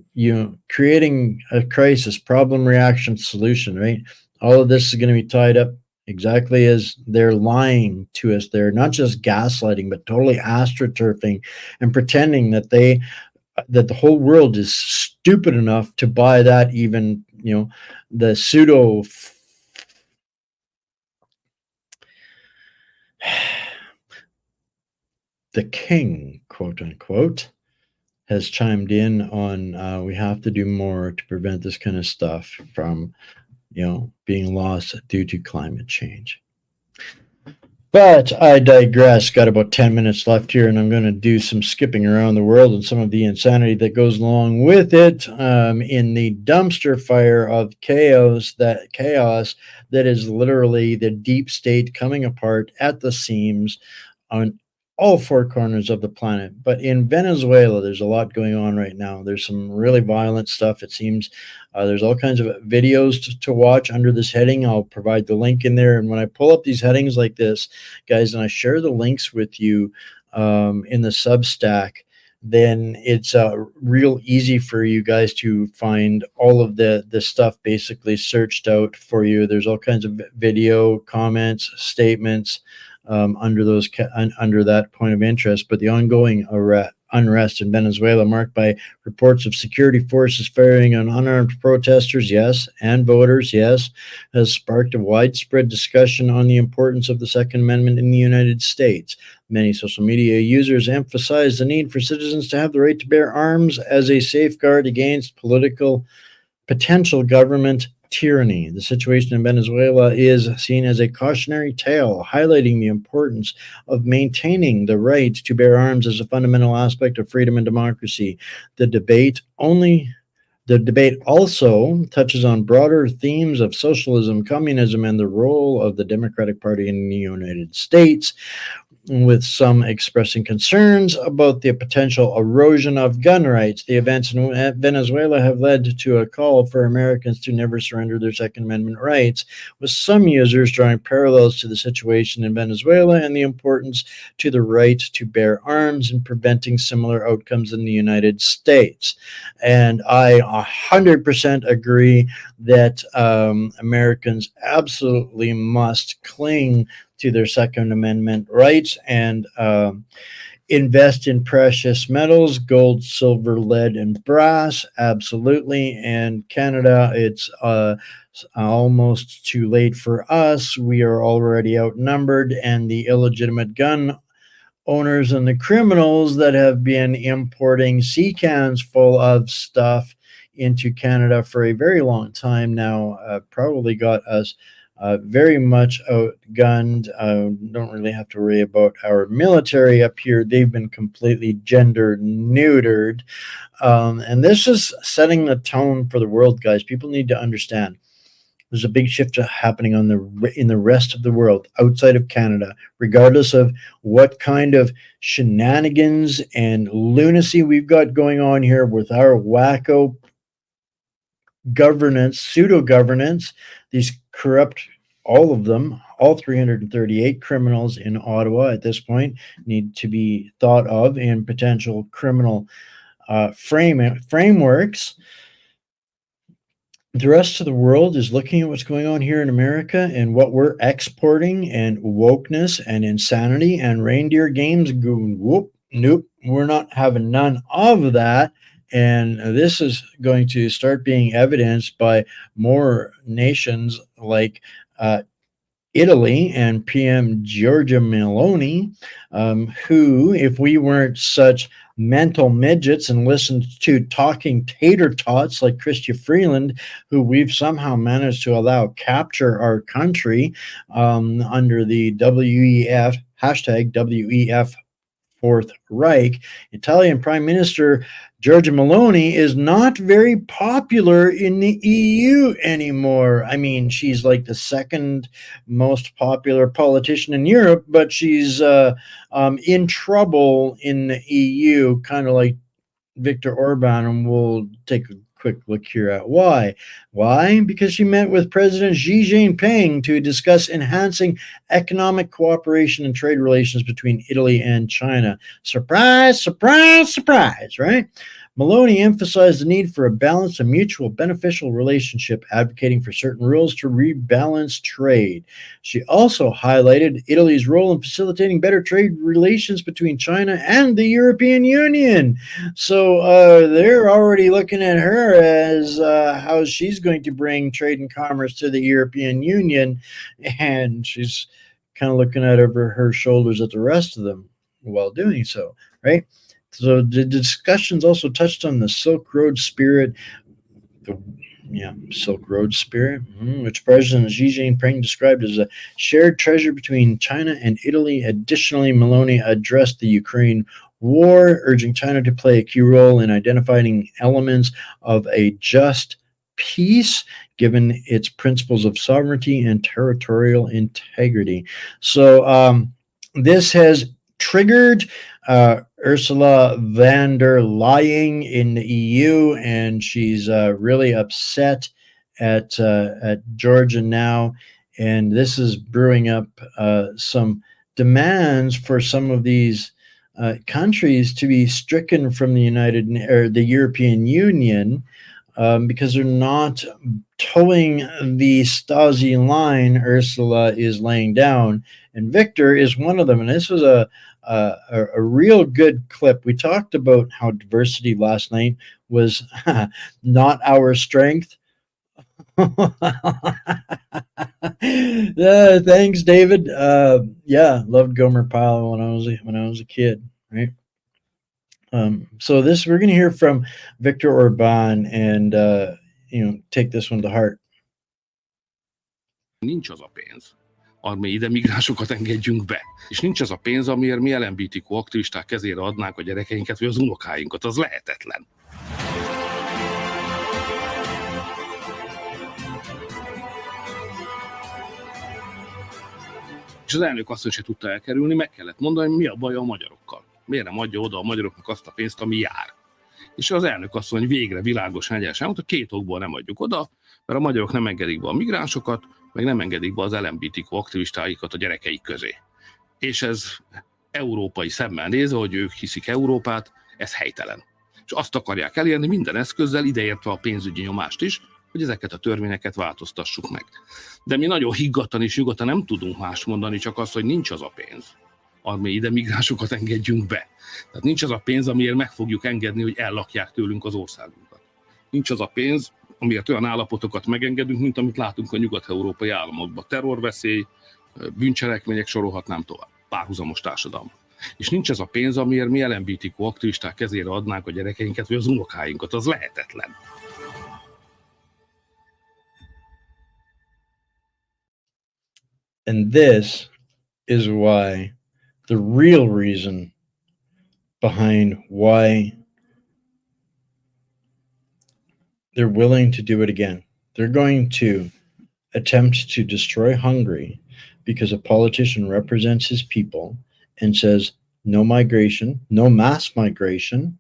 creating a crisis, problem, reaction, solution, right? All of this is going to be tied up exactly as they're lying to us. They're not just gaslighting, but totally astroturfing and pretending that that the whole world is stupid enough to buy that, even the pseudo the king, quote unquote, has chimed in on we have to do more to prevent this kind of stuff from being lost due to climate change. But I digress. Got about 10 minutes left here, and I'm going to do some skipping around the world and some of the insanity that goes along with it, in the dumpster fire of chaos that is literally the deep state coming apart at the seams on all four corners of the planet. But in Venezuela, there's a lot going on right now. There's some really violent stuff, it seems. There's all kinds of videos to watch under this heading. I'll provide the link in there. And when I pull up these headings like this, guys, and I share the links with you in the Substack, then it's real easy for you guys to find all of the stuff basically searched out for you. There's all kinds of video, comments, statements, under that point of interest. But the ongoing unrest in Venezuela, marked by reports of security forces firing on unarmed protesters, yes, and voters, yes, has sparked a widespread discussion on the importance of the Second Amendment in the United States. Many social media users emphasize the need for citizens to have the right to bear arms as a safeguard against potential government tyranny. The situation in Venezuela is seen as a cautionary tale, highlighting the importance of maintaining the right to bear arms as a fundamental aspect of freedom and democracy. The debate also touches on broader themes of socialism, communism, and the role of the Democratic Party in the United States, with some expressing concerns about the potential erosion of gun rights. The events in Venezuela have led to a call for Americans to never surrender their Second Amendment rights, with some users drawing parallels to the situation in Venezuela and the importance to the right to bear arms and preventing similar outcomes in the United States. And I 100% agree that Americans absolutely must cling to their Second Amendment rights and invest in precious metals, gold, silver, lead, and brass. Absolutely. And Canada, it's almost too late for us. We are already outnumbered, and the illegitimate gun owners and the criminals that have been importing sea cans full of stuff into Canada for a very long time now probably got us very much outgunned. Don't really have to worry about our military up here. They've been completely gender neutered. And this is setting the tone for the world, guys. People need to understand there's a big shift happening in the rest of the world outside of Canada, regardless of what kind of shenanigans and lunacy we've got going on here with our wacko governance, pseudo governance, these corrupt, all of them, all 338 criminals in Ottawa at this point need to be thought of in potential criminal frameworks. The rest of the world is looking at what's going on here in America and what we're exporting, and wokeness and insanity and reindeer games going, whoop, nope, we're not having none of that. And this is going to start being evidenced by more nations like Italy and PM Giorgia Meloni, who, if we weren't such mental midgets and listened to talking tater tots like Chrystia Freeland, who we've somehow managed to allow capture our country under the WEF, hashtag WEF Fourth Reich, Italian Prime Minister Giorgia Meloni is not very popular in the EU anymore. I mean, she's like the second most popular politician in Europe, but she's in trouble in the EU, kind of like Viktor Orban, and we'll take a quick look here at why. Why? Because she met with President Xi Jinping to discuss enhancing economic cooperation and trade relations between Italy and China. Surprise, surprise, surprise, right? Meloni emphasized the need for a balanced and mutual beneficial relationship, advocating for certain rules to rebalance trade. She also highlighted Italy's role in facilitating better trade relations between China and the European Union. So they're already looking at her as how she's going to bring trade and commerce to the European Union, and she's kind of looking at over her shoulders at the rest of them while doing so, right? So the discussions also touched on the Silk Road spirit, Silk Road spirit, which President Xi Jinping described as a shared treasure between China and Italy. Additionally, Meloni addressed the Ukraine war, urging China to play a key role in identifying elements of a just peace, given its principles of sovereignty and territorial integrity. So this has triggered Ursula von der Leyen in the EU, and she's really upset at Georgia now, and this is brewing up some demands for some of these countries to be stricken from the European Union because they're not towing the Stasi line Ursula is laying down, and Victor is one of them. And this was a real good clip. We talked about how diversity last night was not our strength. Thanks, David. Loved Gomer Pyle when I was a kid, right? So this we're going to hear from Viktor Orbán, and take this one to heart. Nincs az a pénz, ami ide migránsokat engedjünk be. És nincs az a pénz, amiért mi LMBTQ aktivisták kezére adnánk a gyerekeinket, vagy az unokáinkat. Az lehetetlen. És az elnök asszony se tudta elkerülni, meg kellett mondani, mi a baj a magyarokkal. Miért nem adja oda a magyaroknak azt a pénzt, ami jár. És az elnök asszony végre világosan egyenesen mondta, 2 okból nem adjuk oda, mert a magyarok nem engedik be a migránsokat, meg nem engedik be az LMBTQ aktivistáikat a gyerekeik közé. És ez európai szemmel nézve, hogy ők hiszik Európát, ez helytelen. És azt akarják elérni minden eszközzel, ideértve a pénzügyi nyomást is, hogy ezeket a törvényeket változtassuk meg. De mi nagyon higgadtan és nyugodtan nem tudunk más mondani, csak azt, hogy nincs az a pénz, ami ide migránsokat engedjünk be. Tehát nincs az a pénz, amiért meg fogjuk engedni, hogy ellakják tőlünk az országunkat. Nincs az a pénz, amiért olyan állapotokat megengedünk, mint amit látunk a nyugat-európai államokban. Terrorveszély, bűncselekmények, sorolhatnám tovább. Párhuzamos társadalom. És nincs ez a pénz, amiért mi LMBTQ aktivisták kezére adnánk a gyerekeinket, vagy az unokáinkat. Az lehetetlen. And this is why the real reason behind why they're willing to do it again. They're going to attempt to destroy Hungary because a politician represents his people and says no migration, no mass migration,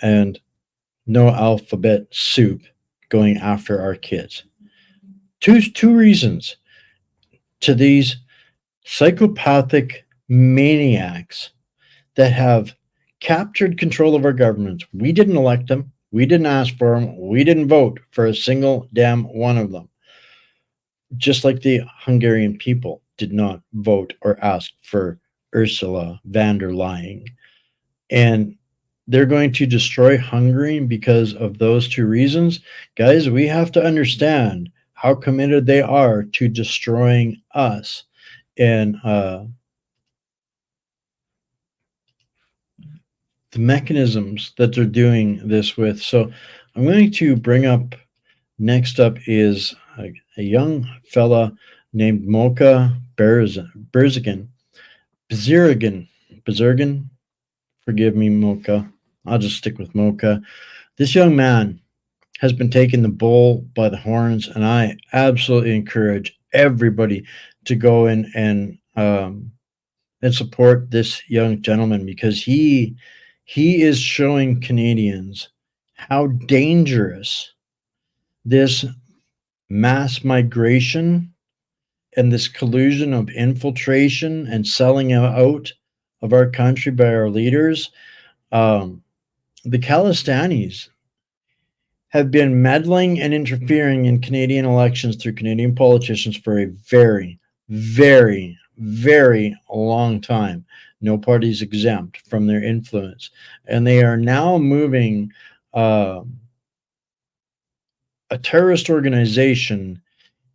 and no alphabet soup going after our kids. Two reasons to these psychopathic maniacs that have captured control of our governments. We didn't elect them. We didn't ask for them. We didn't vote for a single damn one of them. Just like the Hungarian people did not vote or ask for Ursula von der Leyen. And they're going to destroy Hungary because of those two reasons. Guys, we have to understand how committed they are to destroying us. And the mechanisms that they're doing this with. So I'm going to bring up, next up is a young fella named Mocha Bezirgan. Forgive me, Mocha. I'll just stick with Mocha. This young man has been taking the bull by the horns, and I absolutely encourage everybody to go in and support this young gentleman, because he is showing Canadians how dangerous this mass migration and this collusion of infiltration and selling out of our country by our leaders. The Khalistanis have been meddling and interfering in Canadian elections through Canadian politicians for a very, very, very long time. No party's exempt from their influence. And they are now moving a terrorist organization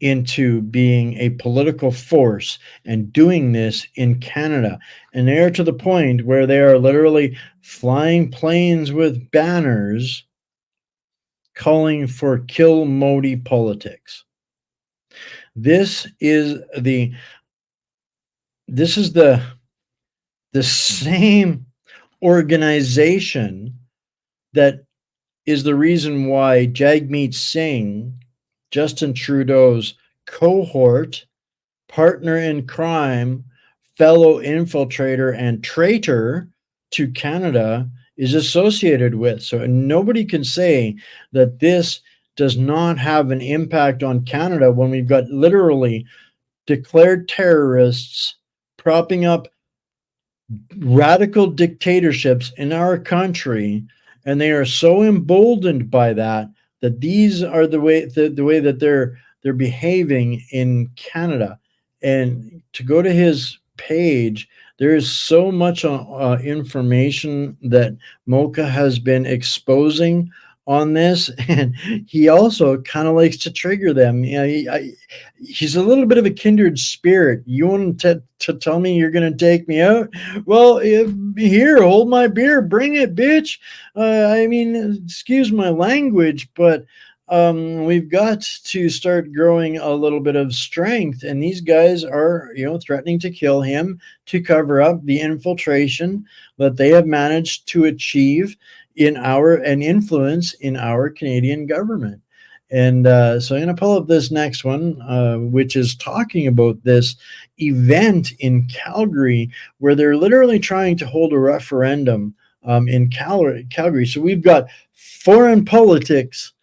into being a political force, and doing this in Canada. And they are to the point where they are literally flying planes with banners calling for kill Modi politics. This is the same organization that is the reason why Jagmeet Singh, Justin Trudeau's cohort, partner in crime, fellow infiltrator and traitor to Canada, is associated with. So nobody can say that this does not have an impact on Canada when we've got literally declared terrorists propping up radical dictatorships in our country, and they are so emboldened by that these are the way that they're behaving in Canada. And to go to his page, there is so much information that Mocha has been exposing on this, and he also kind of likes to trigger them. You know, he's a little bit of a kindred spirit. You want to tell me you're going to take me out? Well, here, hold my beer, bring it, bitch. I mean, excuse my language, but we've got to start growing a little bit of strength, and these guys are, threatening to kill him to cover up the infiltration that they have managed to achieve in influence in our Canadian government. And so I'm going to pull up this next one, which is talking about this event in Calgary, where they're literally trying to hold a referendum in Calgary. So we've got foreign politics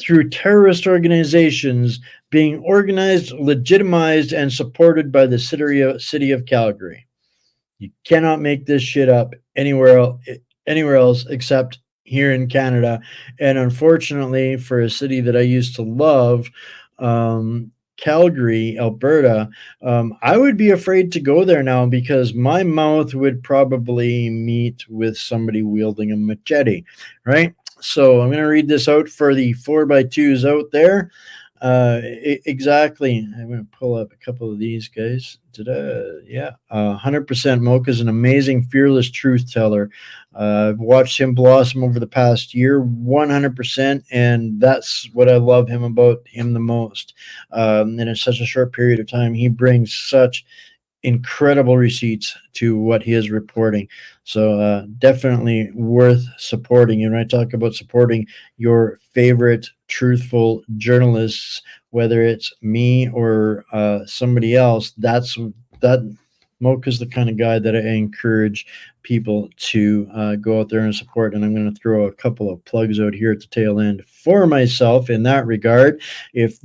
through terrorist organizations being organized, legitimized, and supported by the city of Calgary. You cannot make this shit up anywhere else except here in Canada. And unfortunately, for a city that I used to love, Calgary, Alberta, I would be afraid to go there now, because my mouth would probably meet with somebody wielding a machete, right? So I'm going to read this out for the 4x2s out there. Exactly. I'm going to pull up a couple of these guys. 100% Mocha is an amazing, fearless truth teller. I've watched him blossom over the past year, 100%, and that's what I love about him the most. And in such a short period of time, he brings such incredible receipts to what he is reporting. So definitely worth supporting. And when I talk about supporting your favorite truthful journalists, whether it's me or somebody else, that Mocha's the kind of guy that I encourage people to go out there and support. And I'm going to throw a couple of plugs out here at the tail end for myself in that regard. If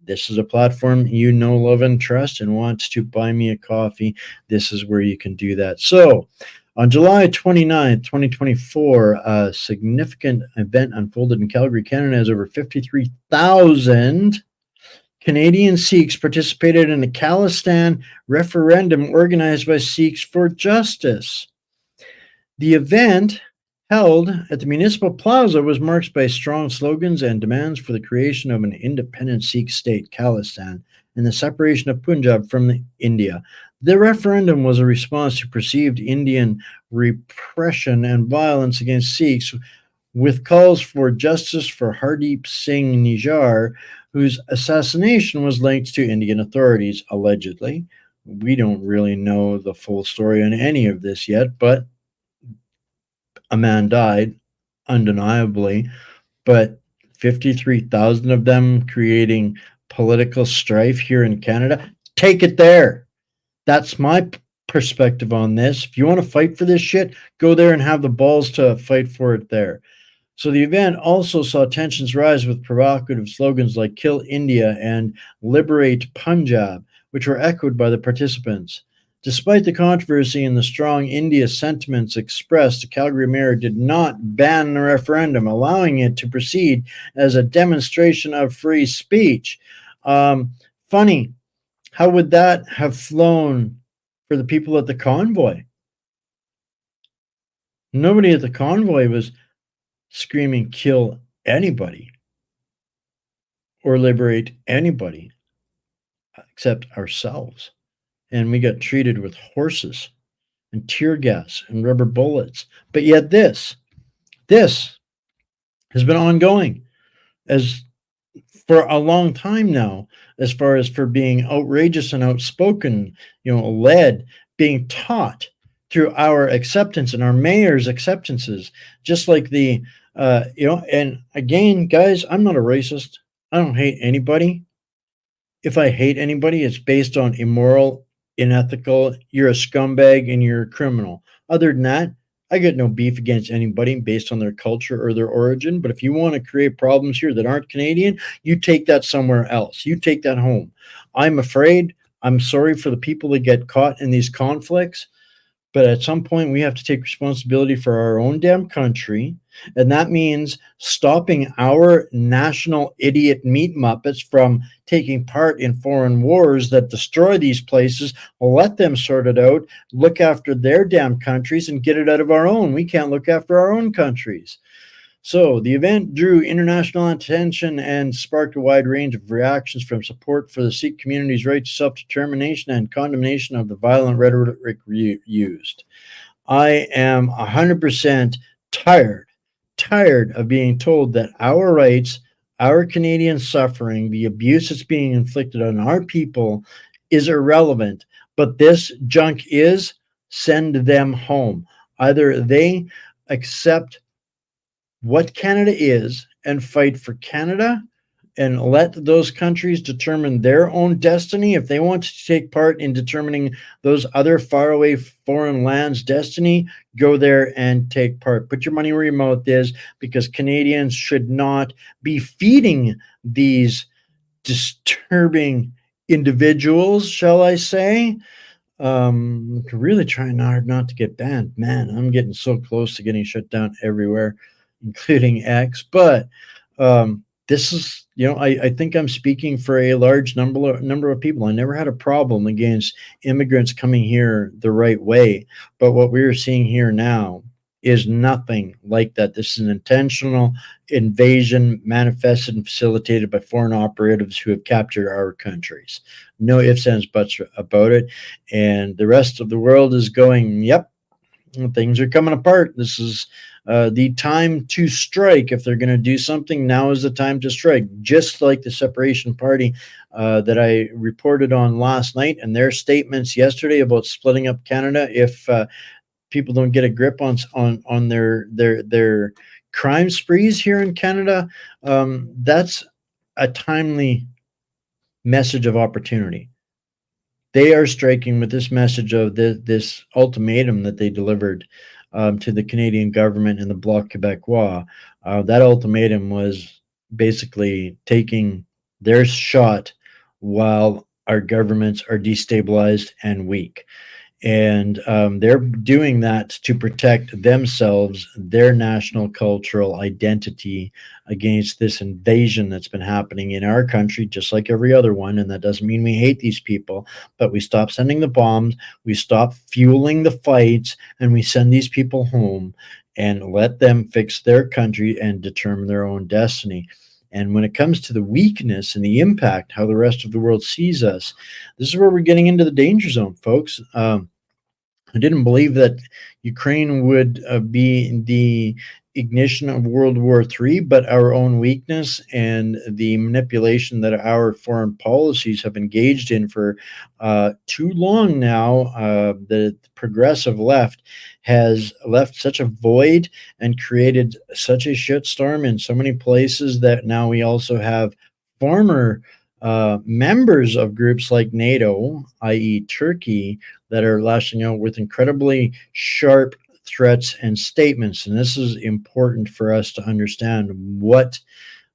this is a platform you know, love, and trust, and wants to buy me a coffee, this is where you can do that. So on July 29th, 2024, a significant event unfolded in Calgary, Canada, as over 53,000 Canadian Sikhs participated in a Khalistan referendum organized by Sikhs for Justice. The event held at the Municipal Plaza was marked by strong slogans and demands for the creation of an independent Sikh state, Khalistan, and the separation of Punjab from India. The referendum was a response to perceived Indian repression and violence against Sikhs, with calls for justice for Hardeep Singh Nijjar, whose assassination was linked to Indian authorities, allegedly. We don't really know the full story on any of this yet, but a man died, undeniably, but 53,000 of them creating political strife here in Canada. Take it there. That's my perspective on this. If you want to fight for this shit, go there and have the balls to fight for it there. So the event also saw tensions rise with provocative slogans like Kill India and Liberate Punjab, which were echoed by the participants. Despite the controversy and the strong India sentiments expressed, the Calgary mayor did not ban the referendum, allowing it to proceed as a demonstration of free speech. Funny, how would that have flown for the people at the convoy? Nobody at the convoy was screaming, kill anybody or liberate anybody except ourselves. And we got treated with horses and tear gas and rubber bullets. But yet this has been ongoing as for a long time now, as far as for being outrageous and outspoken, led, being taught through our acceptance and our mayor's acceptances, just like the, and again, guys, I'm not a racist. I don't hate anybody. If I hate anybody, it's based on immoral, unethical, you're a scumbag and you're a criminal. Other than that, I got no beef against anybody based on their culture or their origin. But if you want to create problems here that aren't Canadian, you take that somewhere else. You take that home. I'm afraid. I'm sorry for the people that get caught in these conflicts. But at some point, we have to take responsibility for our own damn country. And that means stopping our national idiot meat muppets from taking part in foreign wars that destroy these places. Let them sort it out, look after their damn countries, and get it out of our own. We can't look after our own countries. So the event drew international attention and sparked a wide range of reactions, from support for the Sikh community's right to self-determination and condemnation of the violent rhetoric used. I am 100% tired of being told that our rights, our Canadian suffering, the abuse that's being inflicted on our people is irrelevant. But this junk is, send them home. Either they accept what Canada is and fight for Canada and let those countries determine their own destiny. If they want to take part in determining those other faraway foreign lands' destiny, go there and take part. Put your money where your mouth is, because Canadians should not be feeding these disturbing individuals, shall I say. Really trying hard not to get banned. Man, I'm getting so close to getting shut down everywhere, including X. But this is, I think I'm speaking for a large number of people. I never had a problem against immigrants coming here the right way. But what we're seeing here now is nothing like that. This is an intentional invasion manifested and facilitated by foreign operatives who have captured our countries. No ifs, ands, buts about it. And the rest of the world is going, yep, things are coming apart. This is the time to strike. If they're going to do something, now is the time to strike. Just like the Separation Party that I reported on last night, and their statements yesterday about splitting up Canada if people don't get a grip on their crime sprees here in Canada. That's a timely message of opportunity. They are striking with this message of this ultimatum that they delivered to the Canadian government and the Bloc Québécois. That ultimatum was basically taking their shot while our governments are destabilized and weak. And they're doing that to protect themselves, their national cultural identity, against this invasion that's been happening in our country, just like every other one. And that doesn't mean we hate these people, but we stop sending the bombs, we stop fueling the fights, and we send these people home. and let them fix their country and determine their own destiny. And when it comes to the weakness and the impact, how the rest of the world sees us, this is where we're getting into the danger zone, folks. I didn't believe that Ukraine would be the ignition of World War III, but our own weakness and the manipulation that our foreign policies have engaged in for too long now, the progressive left has left such a void and created such a shitstorm in so many places that now we also have former members of groups like NATO, i.e., Turkey, that are lashing out with incredibly sharp threats and statements. And this is important for us to understand what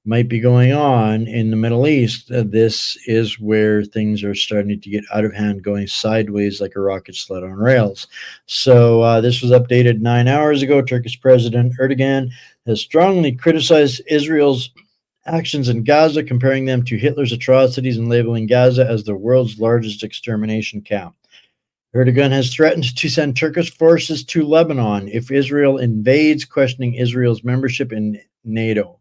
might be going on in the Middle East. This is where things are starting to get out of hand, going sideways like a rocket sled on rails. So this was updated 9 hours ago. Turkish President Erdogan has strongly criticized Israel's actions in Gaza, comparing them to Hitler's atrocities and labeling Gaza as the world's largest extermination camp. Erdogan has threatened to send Turkish forces to Lebanon if Israel invades, questioning Israel's membership in NATO.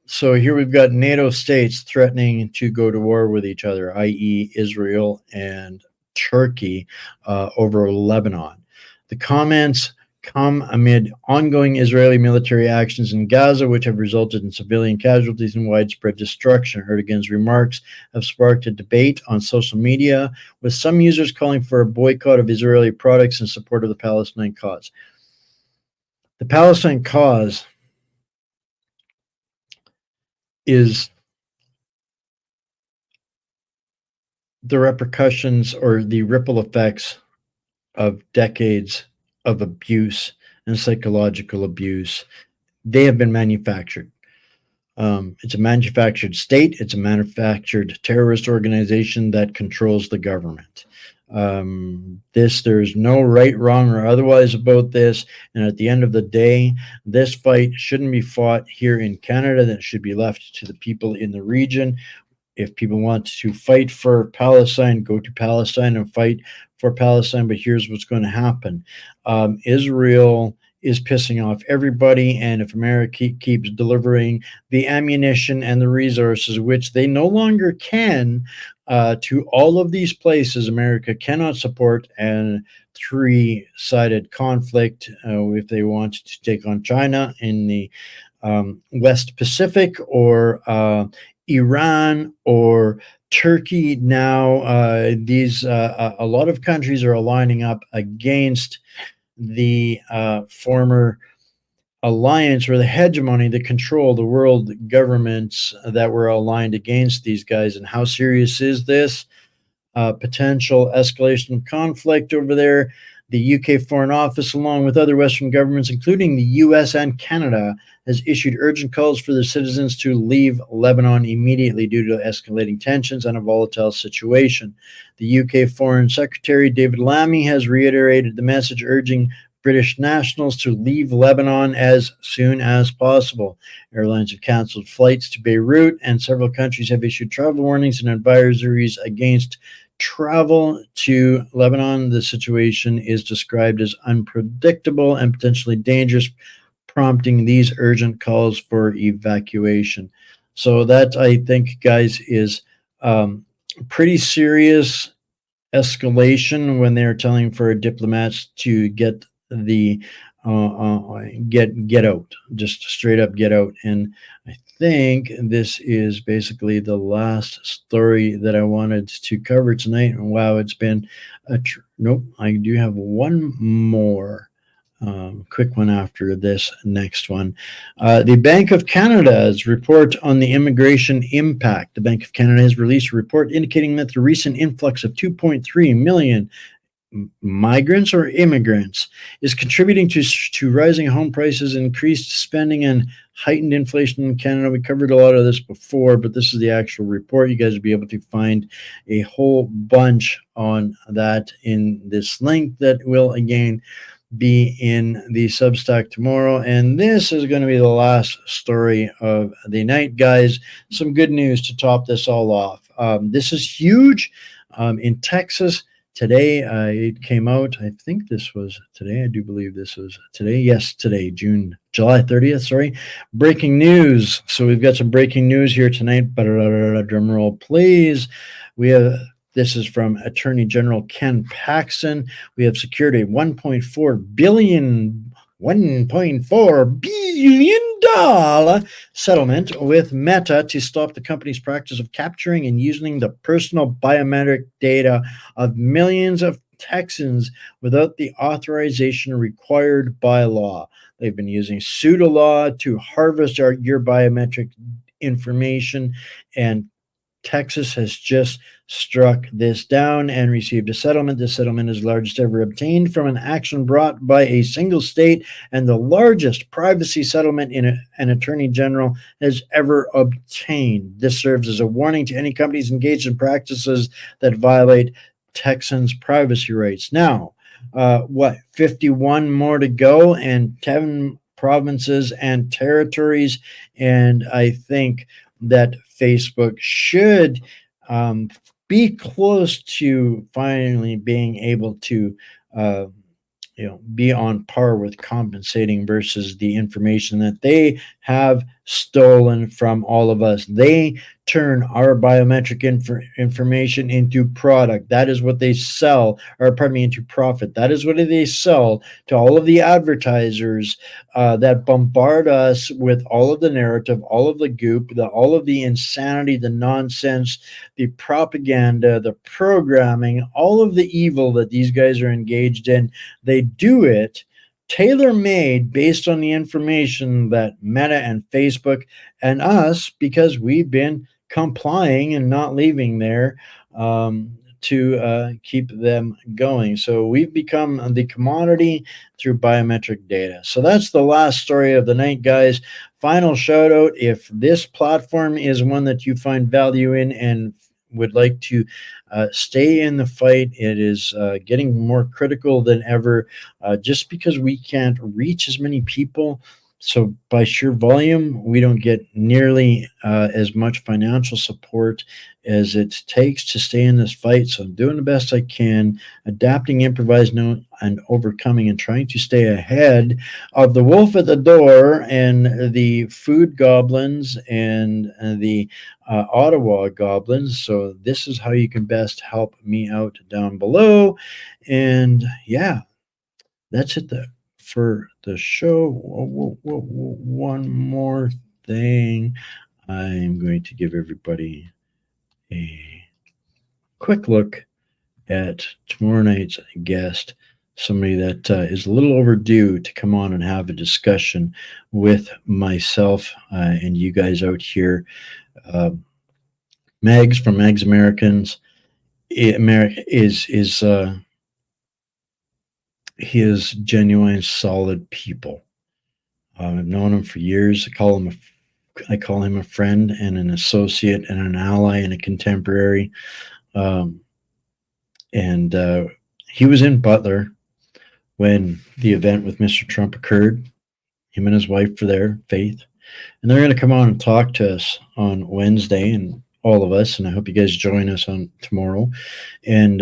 So here we've got NATO states threatening to go to war with each other, i.e. Israel and Turkey, over Lebanon. The comments come amid ongoing Israeli military actions in Gaza, which have resulted in civilian casualties and widespread destruction. Erdogan's remarks have sparked a debate on social media, with some users calling for a boycott of Israeli products in support of the Palestine cause. The Palestine cause is the repercussions or the ripple effects of decades of abuse and psychological abuse. They have been manufactured. It's a manufactured state. It's a manufactured terrorist organization that controls the government. There's no right, wrong, or otherwise about this. And at the end of the day, this fight shouldn't be fought here in Canada. That should be left to the people in the region. If people want to fight for Palestine, go to Palestine and fight for Palestine. But here's what's going to happen. Israel is pissing off everybody. And if America keeps delivering the ammunition and the resources, which they no longer can, to all of these places, America cannot support a three-sided conflict if they want to take on China in the West Pacific, or Iran, or Turkey. Now a lot of countries are aligning up against the former alliance, or the hegemony, the control, the world governments that were aligned against these guys. And how serious is this? Potential escalation of conflict over there. The UK Foreign Office, along with other Western governments, including the US and Canada, has issued urgent calls for their citizens to leave Lebanon immediately due to escalating tensions and a volatile situation. The UK Foreign Secretary David Lammy has reiterated the message, urging British nationals to leave Lebanon as soon as possible. Airlines have canceled flights to Beirut, and several countries have issued travel warnings and advisories against travel to Lebanon. The situation is described as unpredictable and potentially dangerous, prompting these urgent calls for evacuation. So that, I think, guys, is pretty serious escalation when they're telling for diplomats to get the get out, just straight up get out. And I think this is basically the last story that I wanted to cover tonight. And wow, it's been nope, I do have one more quick one after this next one. The Bank of Canada's report on the immigration impact. The Bank of Canada has released a report indicating that the recent influx of 2.3 million migrants or immigrants is contributing to rising home prices, increased spending, and heightened inflation in Canada. We covered a lot of this before, but this is the actual report. You guys will be able to find a whole bunch on that in this link that will again be in the Substack tomorrow. And this is going to be the last story of the night, guys. Some good news to top this all off. This is huge. In Texas, today it came out. I think this was today. I do believe this was today. Yes, today, July 30th. Sorry. Breaking news. So we've got some breaking news here tonight. Drum roll, please. We have. This is from Attorney General Ken Paxton. We have secured a $1.4 billion settlement with Meta to stop the company's practice of capturing and using the personal biometric data of millions of Texans without the authorization required by law. They've been using pseudo law to harvest your biometric information, and Texas has just struck this down and received a settlement. This settlement is the largest ever obtained from an action brought by a single state and the largest privacy settlement an attorney general has ever obtained. This serves as a warning to any companies engaged in practices that violate Texans' privacy rights. Now, 51 more to go, and 10 provinces and territories, and I think that Facebook should be close to finally being able to be on par with compensating versus the information that they have stolen from all of us. They turn our biometric information into product. That is what they sell, or pardon me, into profit. That is what they sell to all of the advertisers that bombard us with all of the narrative, all of the goop, all of the insanity, the nonsense, the propaganda, the programming, all of the evil that these guys are engaged in. They do it tailor-made based on the information that Meta and Facebook and us, because we've been complying and not leaving there to keep them going. So we've become the commodity through biometric data. So that's the last story of the night, guys. Final shout out, if this platform is one that you find value in and would like to stay in the fight, it is getting more critical than ever, just because we can't reach as many people. So by sheer volume, we don't get nearly as much financial support as it takes to stay in this fight. So I'm doing the best I can, adapting, improvising, and overcoming, and trying to stay ahead of the wolf at the door and the food goblins and the Ottawa goblins. So this is how you can best help me out down below. And yeah, that's it for the show. One more thing. I'm going to give everybody a quick look at tomorrow night's guest, somebody that is a little overdue to come on and have a discussion with myself and you guys out here. Megs from Megs Americans. America is he is genuine, solid people. I've known him for years. I call him a friend and an associate and an ally and a contemporary. And he was in Butler when the event with Mr. Trump occurred. Him and his wife were there, Faith. And they're going to come on and talk to us on Wednesday, and all of us. And I hope you guys join us on tomorrow. And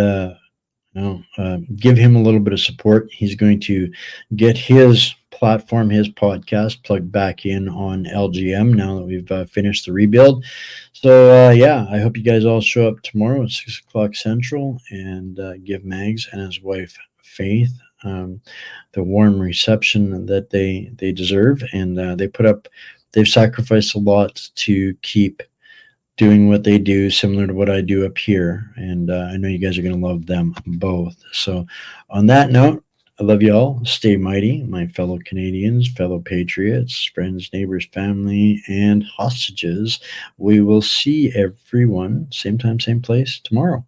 give him a little bit of support. He's going to get his platform, his podcast, plugged back in on LGM now that we've finished the rebuild. So yeah, I hope you guys all show up tomorrow at 6 o'clock Central and give Mags and his wife Faith the warm reception that they deserve. And they've sacrificed a lot to keep doing what they do, similar to what I do up here. And I know you guys are going to love them both. So on that note, I love you all. Stay mighty, my fellow Canadians, fellow patriots, friends, neighbors, family, and hostages. We will see everyone same time, same place tomorrow.